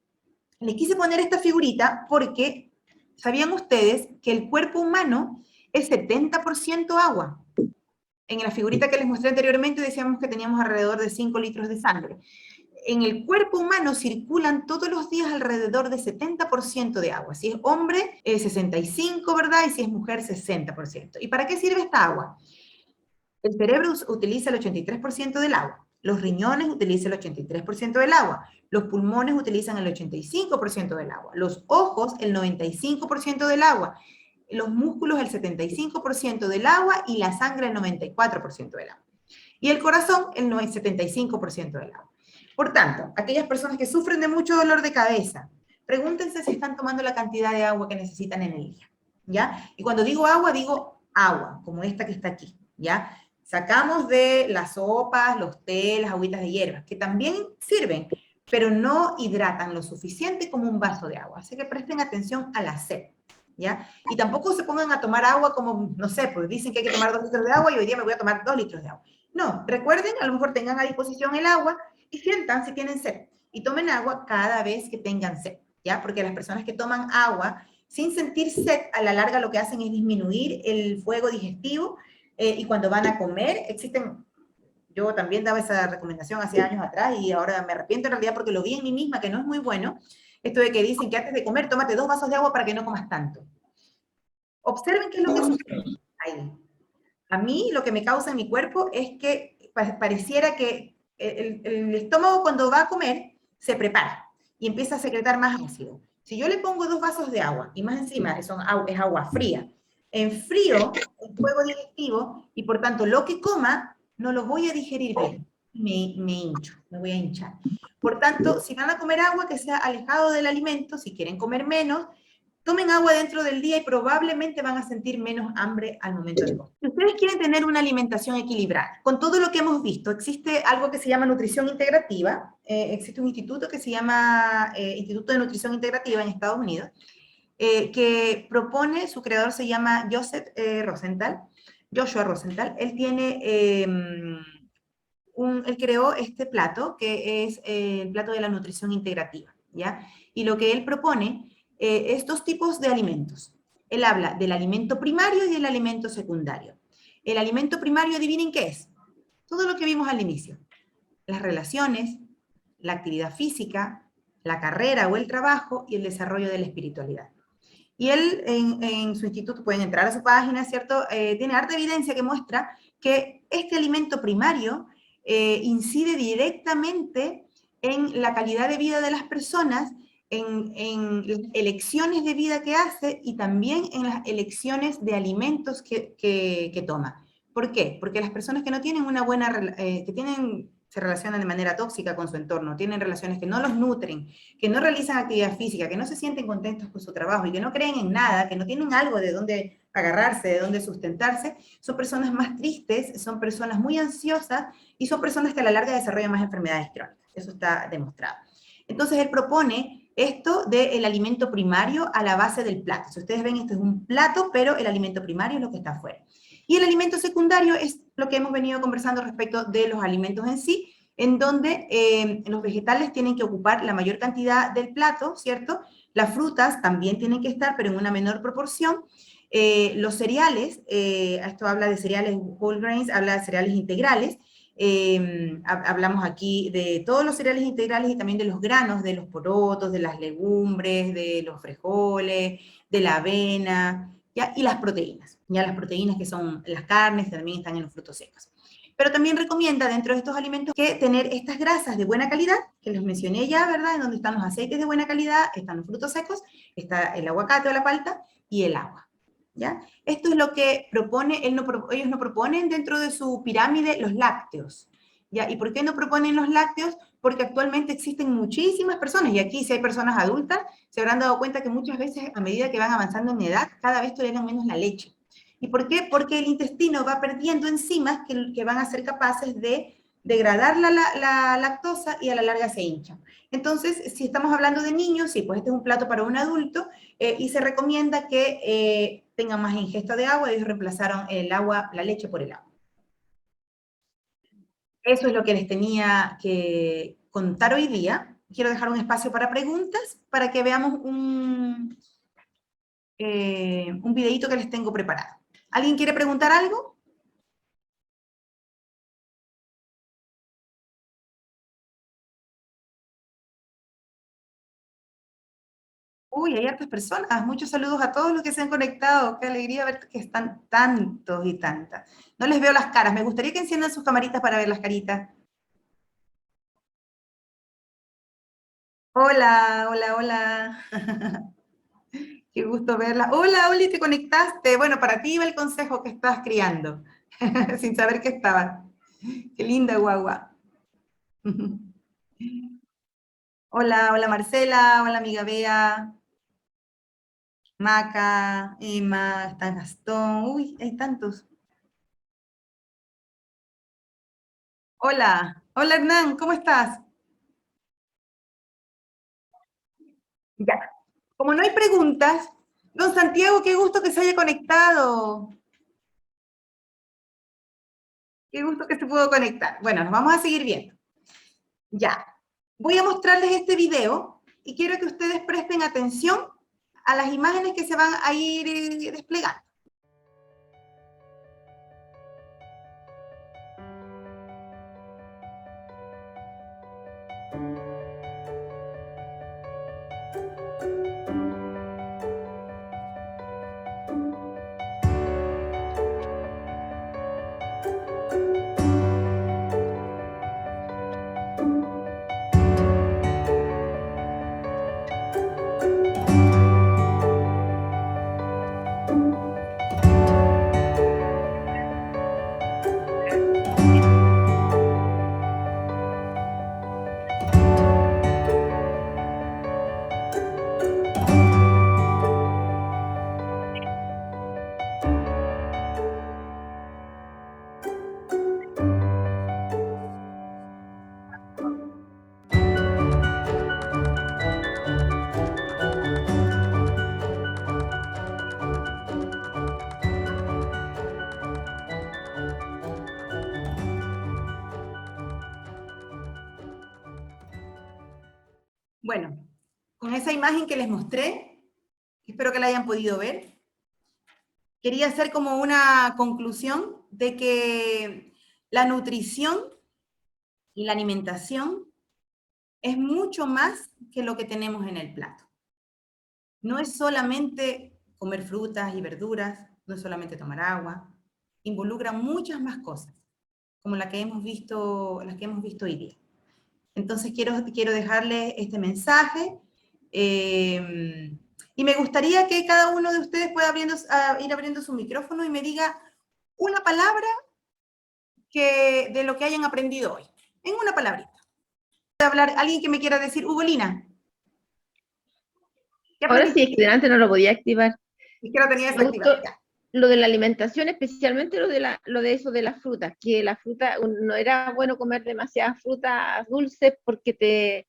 Les quise poner esta figurita porque ¿sabían ustedes que el cuerpo humano es 70% agua? En la figurita que les mostré anteriormente decíamos que teníamos alrededor de 5 litros de sangre. En el cuerpo humano circulan todos los días alrededor de 70% de agua. Si es hombre, 65%, ¿verdad? Y si es mujer, 60%. ¿Y para qué sirve esta agua? El cerebro utiliza el 83% del agua. Los riñones utilizan el 83% del agua. Los pulmones utilizan el 85% del agua. Los ojos, el 95% del agua. Los músculos, el 75% del agua. Y la sangre, el 94% del agua. Y el corazón, el 75% del agua. Por tanto, aquellas personas que sufren de mucho dolor de cabeza, pregúntense si están tomando la cantidad de agua que necesitan en el día, ¿ya? Y cuando digo agua, como esta que está aquí, ¿ya? Sacamos de las sopas, los tés, las agüitas de hierbas, que también sirven, pero no hidratan lo suficiente como un vaso de agua. Así que presten atención a la sed, ¿ya? Y tampoco se pongan a tomar agua como, no sé, pues dicen que hay que tomar 2 litros de agua y hoy día me voy a tomar 2 litros de agua. No, recuerden, a lo mejor tengan a disposición el agua y sientan si tienen sed. Y tomen agua cada vez que tengan sed, ¿ya? Porque las personas que toman agua sin sentir sed, a la larga lo que hacen es disminuir el fuego digestivo y cuando van a comer, yo también daba esa recomendación hace años atrás y ahora me arrepiento en realidad porque lo vi en mí misma, que no es muy bueno, esto de que dicen que antes de comer, tómate 2 vasos de agua para que no comas tanto. Observen qué es lo que sucede ahí. A mí lo que me causa en mi cuerpo es que pareciera que el estómago cuando va a comer se prepara y empieza a secretar más ácido. Si yo le pongo 2 vasos de agua y más encima es agua fría, enfrío el fuego digestivo y por tanto lo que coma no lo voy a digerir bien. Me hincho, me voy a hinchar. Por tanto, si van a comer agua, que sea alejado del alimento, si quieren comer menos, tomen agua dentro del día y probablemente van a sentir menos hambre al momento de comer. Si ustedes quieren tener una alimentación equilibrada, con todo lo que hemos visto, existe algo que se llama nutrición integrativa, existe un instituto que se llama Instituto de Nutrición Integrativa en Estados Unidos, que propone, su creador se llama Joshua Rosenthal, él tiene, él creó este plato, que es el plato de la nutrición integrativa, ¿ya? Y lo que él propone es 2 tipos de alimentos. Él habla del alimento primario y del alimento secundario. El alimento primario, adivinen qué es. Todo lo que vimos al inicio. Las relaciones, la actividad física, la carrera o el trabajo y el desarrollo de la espiritualidad. Y él en su instituto, pueden entrar a su página, ¿cierto? Tiene harta evidencia que muestra que este alimento primario incide directamente en la calidad de vida de las personas, en elecciones de vida que hace y también en las elecciones de alimentos que toma. ¿Por qué? Porque las personas que no tienen una buena, se relacionan de manera tóxica con su entorno, tienen relaciones que no los nutren, que no realizan actividad física, que no se sienten contentos con su trabajo y que no creen en nada, que no tienen algo de dónde agarrarse, de dónde sustentarse, son personas más tristes, son personas muy ansiosas y son personas que a la larga desarrollan más enfermedades crónicas. Eso está demostrado. Entonces él propone esto del alimento primario a la base del plato. Si ustedes ven, esto es un plato, pero el alimento primario es lo que está afuera. Y el alimento secundario es lo que hemos venido conversando respecto de los alimentos en sí, en donde los vegetales tienen que ocupar la mayor cantidad del plato, ¿cierto? Las frutas también tienen que estar, pero en una menor proporción. Los cereales, esto habla de cereales whole grains, habla de cereales integrales. Hablamos aquí de todos los cereales integrales y también de los granos, de los porotos, de las legumbres, de los frijoles, de la avena, ¿ya? Y las proteínas, ya las proteínas que son las carnes, que también están en los frutos secos. pero también recomienda dentro de estos alimentos que tener estas grasas de buena calidad, que los mencioné ya, ¿verdad? En donde están los aceites de buena calidad, están los frutos secos, está el aguacate o la palta y el agua, ¿ya? Esto es lo que propone, ellos no proponen dentro de su pirámide los lácteos, ¿ya? ¿Y por qué no proponen los lácteos? Porque actualmente existen muchísimas personas, y aquí si hay personas adultas, se habrán dado cuenta que muchas veces a medida que van avanzando en edad, cada vez toleran menos la leche. ¿Y por qué? Porque el intestino va perdiendo enzimas que van a ser capaces de degradar la lactosa y a la larga se hinchan. Entonces, si estamos hablando de niños, sí, pues este es un plato para un adulto y se recomienda que tengan más ingesta de agua. Ellos reemplazaron la leche por el agua. Eso es lo que les tenía que contar hoy día. Quiero dejar un espacio para preguntas para que veamos un videito que les tengo preparado. ¿Alguien quiere preguntar algo? Uy, hay hartas personas. Muchos saludos a todos los que se han conectado. Qué alegría ver que están tantos y tantas. No les veo las caras. Me gustaría que enciendan sus camaritas para ver las caritas. Hola, hola, hola. Qué gusto verla. Hola, Oli, ¿te conectaste? Bueno, para ti iba el consejo que estabas criando, sin saber que estabas. Qué linda guagua. Hola, hola Marcela, hola amiga Bea, Maca, Emma, está Gastón. Uy, hay tantos. Hola, hola Hernán, ¿cómo estás? Ya. Como no hay preguntas, don Santiago, qué gusto que se haya conectado. Qué gusto que se pudo conectar. Bueno, nos vamos a seguir viendo. Ya. Voy a mostrarles este video y quiero que ustedes presten atención a las imágenes que se van a ir desplegando. Bueno, con esa imagen que les mostré, espero que la hayan podido ver, quería hacer como una conclusión de que la nutrición y la alimentación es mucho más que lo que tenemos en el plato. No es solamente comer frutas y verduras, no es solamente tomar agua, involucra muchas más cosas, como las que hemos visto hoy día. Entonces quiero dejarles este mensaje y me gustaría que cada uno de ustedes pueda ir abriendo su micrófono y me diga una palabra de lo que hayan aprendido hoy. En una palabrita. ¿Puede hablar alguien que me quiera decir? Ugolina. Ahora sí, es que antes no lo podía activar. Es que lo tenía desactivado. Lo de la alimentación, especialmente lo de eso de las frutas, que la fruta, no era bueno comer demasiadas frutas dulces porque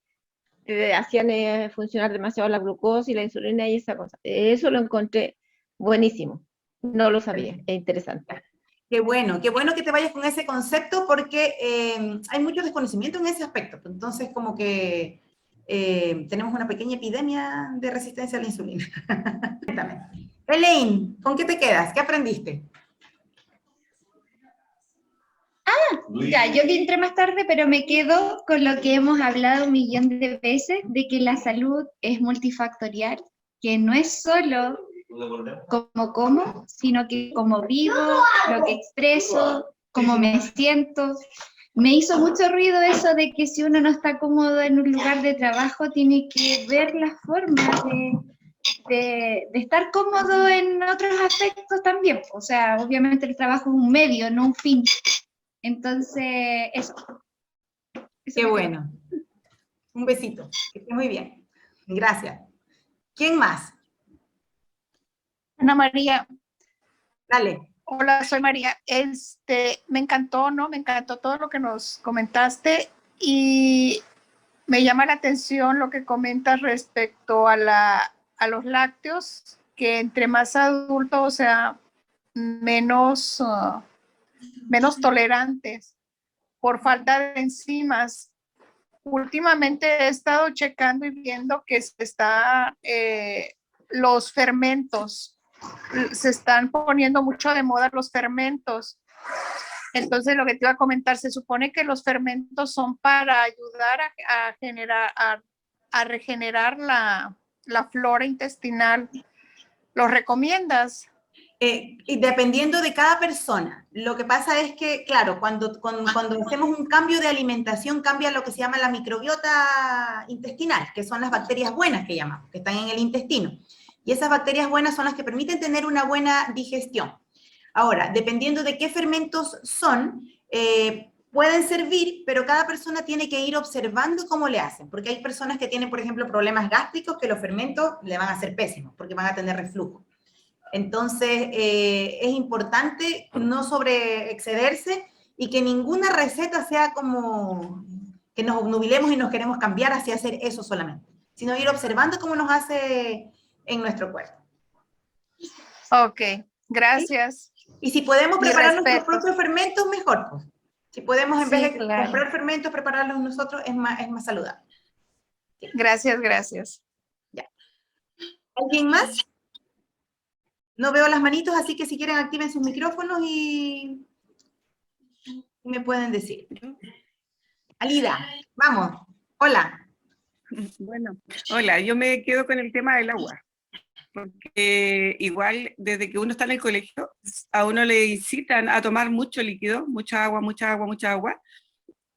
te hacían funcionar demasiado la glucosa y la insulina y esa cosa. Eso lo encontré buenísimo. No lo sabía, es interesante. Qué bueno que te vayas con ese concepto porque hay mucho desconocimiento en ese aspecto. Entonces, como que tenemos una pequeña epidemia de resistencia a la insulina. Elaine, ¿con qué te quedas? ¿Qué aprendiste? Ya, yo que entré más tarde, pero me quedo con lo que hemos hablado un millón de veces, de que la salud es multifactorial, que no es solo como como, sino que como vivo, lo que expreso, cómo me siento. Me hizo mucho ruido eso de que si uno no está cómodo en un lugar de trabajo, tiene que ver la forma de estar cómodo en otros aspectos también. O sea, obviamente el trabajo es un medio, no un fin. Entonces, eso. Eso Qué me quedó. bueno. Un besito. Que esté muy bien. Gracias. ¿Quién más? Ana María, Dale. hola, soy María. Me encantó, ¿no? Me encantó todo lo que nos comentaste y me llama la atención lo que comentas respecto a los lácteos, que entre más adultos, o sea, menos, menos tolerantes por falta de enzimas. Últimamente he estado checando y viendo que los fermentos, se están poniendo mucho de moda los fermentos. Entonces, lo que te iba a comentar, se supone que los fermentos son para ayudar a regenerar la flora intestinal. ¿Los recomiendas? Y dependiendo de cada persona, lo que pasa es que, claro, cuando hacemos un cambio de alimentación, cambia lo que se llama la microbiota intestinal, que son las bacterias buenas que llamamos, que están en el intestino. Y esas bacterias buenas son las que permiten tener una buena digestión. Ahora, dependiendo de qué fermentos son, pueden servir, pero cada persona tiene que ir observando cómo le hacen, porque hay personas que tienen, por ejemplo, problemas gástricos que los fermentos le van a hacer pésimos, porque van a tener reflujo. Entonces, es importante no sobreexcederse y que ninguna receta sea como que nos obnubilemos y nos queremos cambiar hacia hacer eso solamente, sino ir observando cómo nos hace en nuestro cuerpo. Ok, gracias. Y si podemos Mi preparar nuestros respeto. propios fermentos, mejor. Pues. Si podemos, en Sí, vez de claro. comprar fermentos, prepararlos nosotros, es más saludable. Gracias, gracias. Ya. ¿Alguien más? No veo las manitos, así que si quieren activen sus micrófonos y me pueden decir. Alida, vamos. Hola. Bueno, hola, yo me quedo con el tema del agua, porque igual desde que uno está en el colegio, a uno le incitan a tomar mucho líquido, mucha agua, mucha agua, mucha agua,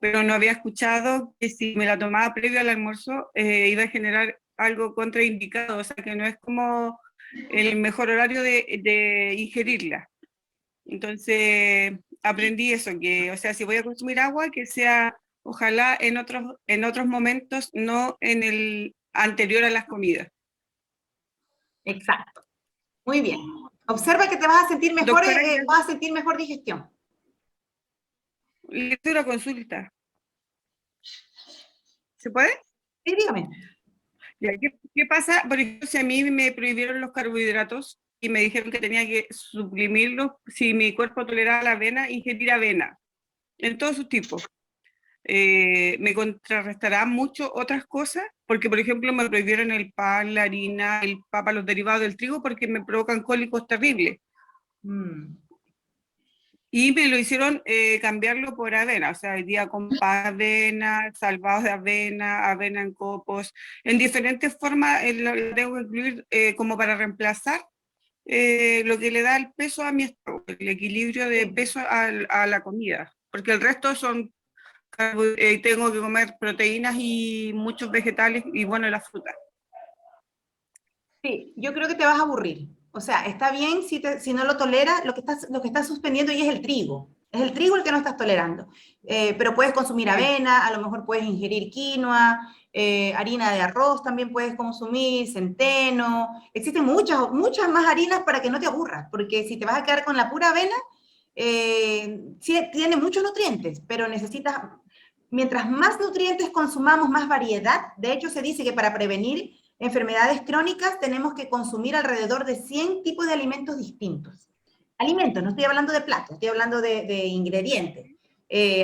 pero no había escuchado que si me la tomaba previo al almuerzo iba a generar algo contraindicado, o sea que no es como el mejor horario de ingerirla. Entonces aprendí eso, que o sea, si voy a consumir agua, que sea ojalá en otros momentos, no en el anterior a las comidas. Exacto. Muy bien. Observa que te vas a sentir mejor, Doctora, vas a sentir mejor digestión. lectura consulta. ¿Se puede? Sí, dígame. Ya, ¿qué pasa? Por ejemplo, si a mí me prohibieron los carbohidratos y me dijeron que tenía que suprimirlos, si mi cuerpo toleraba la avena, ingerir avena, en todos sus tipos. Me contrarrestará mucho otras cosas, porque por ejemplo me prohibieron el pan, la harina, el papa, los derivados del trigo, porque me provocan cólicos terribles. Y me lo hicieron cambiarlo por avena, o sea, hoy día con pan de avena, salvados de avena, avena en copos, en diferentes formas lo tengo que incluir como para reemplazar lo que le da el peso a mi estómago, el equilibrio de peso a la comida, porque el resto son tengo que comer proteínas y muchos vegetales y bueno, la fruta. Sí, yo creo que te vas a aburrir. O sea, está bien si no lo toleras, lo que estás suspendiendo y es el trigo. Es el trigo el que no estás tolerando. Pero puedes consumir avena, a lo mejor puedes ingerir quinoa, harina de arroz también puedes consumir, centeno. Existen muchas más harinas para que no te aburras, porque si te vas a quedar con la pura avena, sí, tiene muchos nutrientes, pero necesitas, mientras más nutrientes consumamos, más variedad. De hecho, se dice que para prevenir enfermedades crónicas tenemos que consumir alrededor de 100 tipos de alimentos distintos. Alimentos, no estoy hablando de platos, estoy hablando de ingredientes.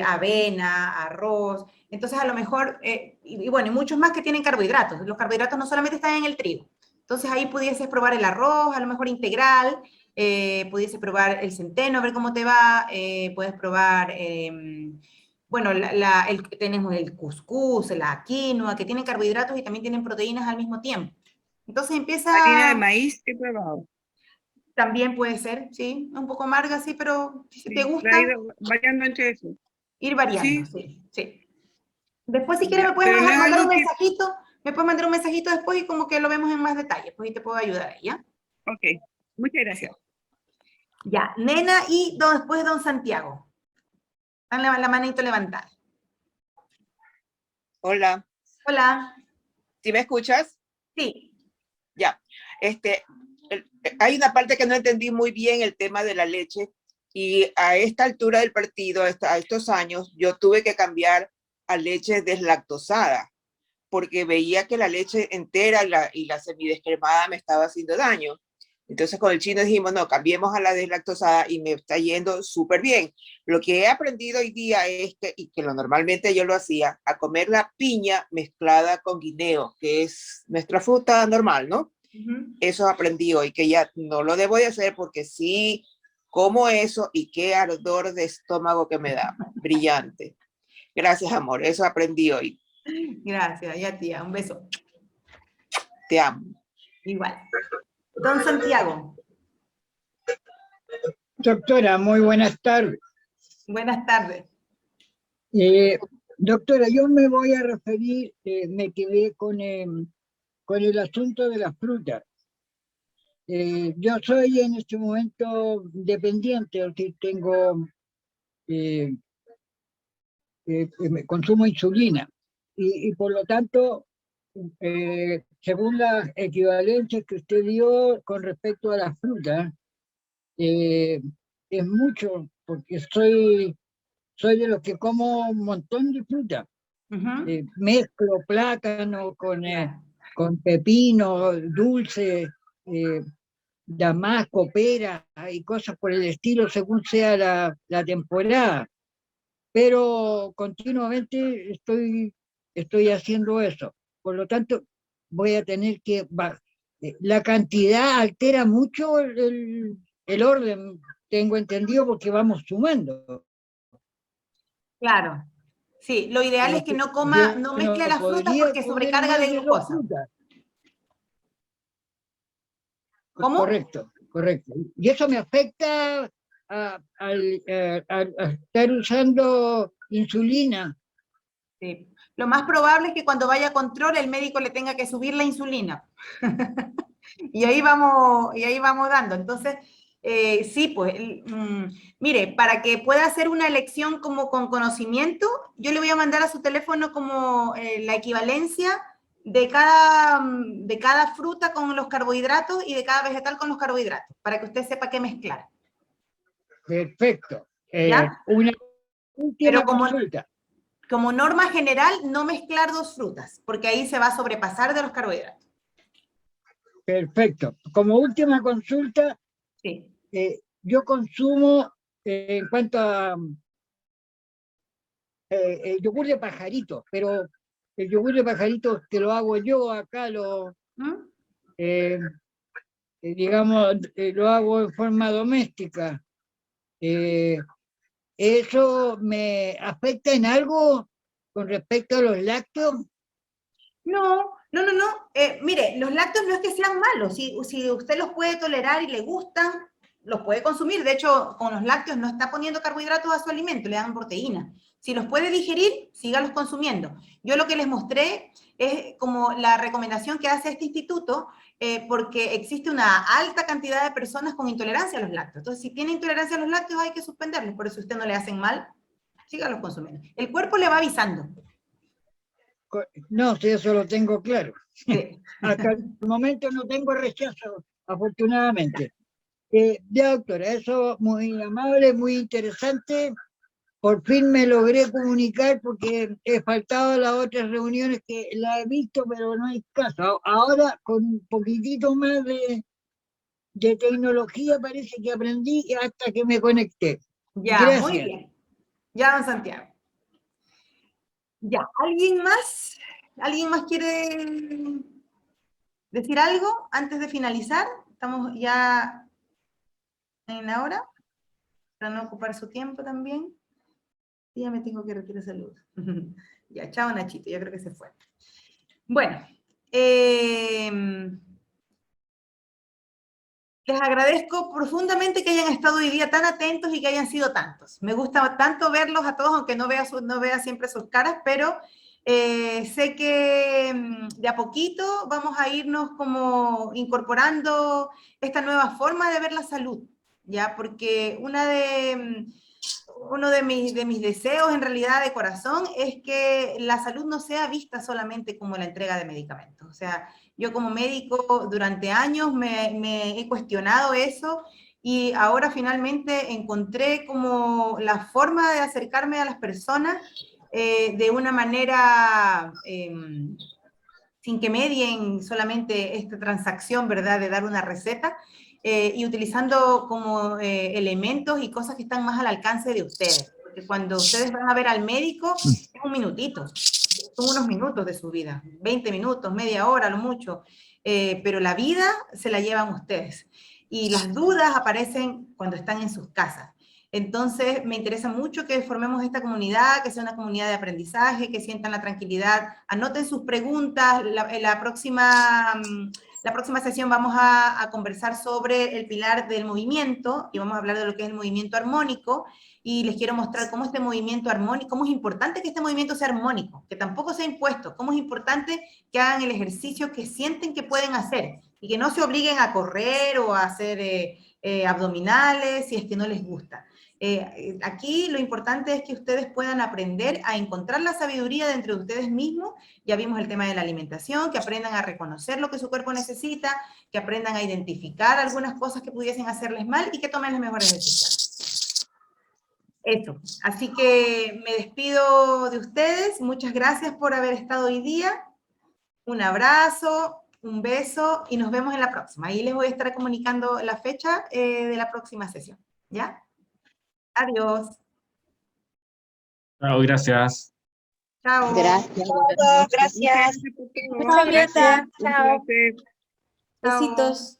Avena, arroz, entonces a lo mejor, y bueno, y muchos más que tienen carbohidratos. Los carbohidratos no solamente están en el trigo. Entonces ahí pudieses probar el arroz, a lo mejor integral, pudieses probar el centeno, a ver cómo te va, puedes probar... bueno, tenemos el cuscús, la quinoa, que tienen carbohidratos y también tienen proteínas al mismo tiempo. Entonces empieza... Harina de maíz he probado. También puede ser, sí, un poco amarga, sí, pero si te Sí, gusta, la he ido variando entre eso. ir variando, Sí, sí, sí. Después, si quieres, ya, me puedes pero no es mandar un algo que... mensajito, me puedes mandar un mensajito después y como que lo vemos en más detalle, pues y te puedo ayudar ahí, ¿ya? Ok, muchas gracias. Ya, Nena y después don Santiago. Están la manito levantada. Hola, Hola, ¿sí me escuchas? sí. Ya. Hay una parte que no entendí muy bien, el tema de la leche, y a esta altura del partido, a estos años, yo tuve que cambiar a leche deslactosada, porque veía que la leche entera y la semidescremada me estaba haciendo daño. Entonces con el chino dijimos, no, cambiemos a la deslactosada y me está yendo súper bien. Lo que he aprendido hoy día es que, y que lo normalmente yo lo hacía, a comer la piña mezclada con guineo, que es nuestra fruta normal, ¿no? Eso aprendí hoy, que ya no lo debo de hacer porque sí como eso y qué ardor de estómago que me da. Brillante. Gracias, amor. Eso aprendí hoy. Gracias, ya tía, un beso. Te amo. Igual. Don Santiago, Doctora, muy buenas tardes. buenas tardes. Eh, Doctora, yo me voy a referir, me quedé con el asunto de las frutas. Yo soy en este momento dependiente, o sea, tengo, eh, consumo insulina y por lo tanto, según las equivalencias que usted dio con respecto a las frutas, eh, es mucho, porque soy de los que como un montón de fruta. Mezclo plátano Claro. con pepino, dulce, damasco, pera y cosas por el estilo según sea la temporada. Pero continuamente estoy haciendo eso. Por lo tanto, voy a tener que... la cantidad altera mucho el orden, tengo entendido, porque vamos sumando. Claro. Sí, lo ideal es que no coma, Yo no mezcle no las frutas podría porque comer sobrecarga más de de dos glucosa. frutas. ¿Cómo? Correcto, correcto. Y eso me afecta al estar usando insulina. Sí. Lo más probable es que cuando vaya a control el médico le tenga que subir la insulina. y ahí vamos dando. Entonces, sí, pues, mire, para que pueda hacer una elección como con conocimiento, yo le voy a mandar a su teléfono como la equivalencia de cada fruta con los carbohidratos y de cada vegetal con los carbohidratos, para que usted sepa qué mezclar. Perfecto. ¿Ya? Una Pero última consulta. como norma general, no mezclar dos frutas, porque ahí se va a sobrepasar de los carbohidratos. Perfecto. Como última consulta, Sí. yo consumo, en cuanto a el yogur de pajarito, pero el yogur de pajarito que lo hago yo acá, ¿Mm? eh, digamos, lo hago en forma doméstica. Eh, ¿Eso me afecta en algo con respecto a los lácteos? No, no, no, no. Mire, los lácteos no es que sean malos. Si usted los puede tolerar y le gustan, los puede consumir. De hecho, con los lácteos no está poniendo carbohidratos a su alimento, le dan proteína. Si los puede digerir, sígalos consumiendo. Yo lo que les mostré es como la recomendación que hace este instituto, porque existe una alta cantidad de personas con intolerancia a los lácteos. Entonces, si tiene intolerancia a los lácteos, hay que suspenderlos. Por eso usted no le hacen mal, sígalos consumiendo. El cuerpo le va avisando. No, sí, eso lo tengo claro. Sí. Hasta el momento no tengo rechazo, afortunadamente. Ya, doctora, eso muy amable, muy interesante. Por fin me logré comunicar porque he faltado a las otras reuniones que la he visto, pero no hay caso. Ahora, con un poquitito más de tecnología, parece que aprendí hasta que me conecté. Ya, muy Gracias. bien. Ya, don Santiago. Ya, ¿alguien más? ¿Alguien más quiere decir algo antes de finalizar? Estamos ya en la hora, para no ocupar su tiempo también. Y ya me tengo que retirar saludos. Ya, chao Nachito, yo creo que se fue. Bueno, Les agradezco profundamente que hayan estado hoy día tan atentos y que hayan sido tantos. Me gusta tanto verlos a todos, aunque no vea siempre sus caras, pero sé que de a poquito vamos a irnos como incorporando esta nueva forma de ver la salud, ¿ya? Porque uno de mis deseos en realidad de corazón es que la salud no sea vista solamente como la entrega de medicamentos. O sea, yo como médico durante años me he cuestionado eso y ahora finalmente encontré como la forma de acercarme a las personas de una manera sin que medien solamente esta transacción, ¿verdad? De dar una receta, y utilizando como elementos y cosas que están más al alcance de ustedes. Porque cuando ustedes van a ver al médico, es un minutito, son unos minutos de su vida, 20 minutos, media hora, lo mucho, pero la vida se la llevan ustedes. Y las dudas aparecen cuando están en sus casas. Entonces, me interesa mucho que formemos esta comunidad, que sea una comunidad de aprendizaje, que sientan la tranquilidad, anoten sus preguntas. La próxima sesión vamos a conversar sobre el pilar del movimiento y vamos a hablar de lo que es el movimiento armónico y les quiero mostrar cómo este movimiento armónico, cómo es importante que este movimiento sea armónico, que tampoco sea impuesto, cómo es importante que hagan el ejercicio que sienten que pueden hacer y que no se obliguen a correr o a hacer abdominales si es que no les gusta. Aquí lo importante es que ustedes puedan aprender a encontrar la sabiduría dentro de ustedes mismos. Ya vimos el tema de la alimentación, que aprendan a reconocer lo que su cuerpo necesita, que aprendan a identificar algunas cosas que pudiesen hacerles mal y que tomen las mejores decisiones. Eso. Así que me despido de ustedes. Muchas gracias por haber estado hoy día. Un abrazo, un beso y nos vemos en la próxima. Ahí les voy a estar comunicando la fecha de la próxima sesión. ¿Ya? Adiós. Chao, gracias. Chao. Gracias. Gracias. Muchas gracias. Un placer. Besitos.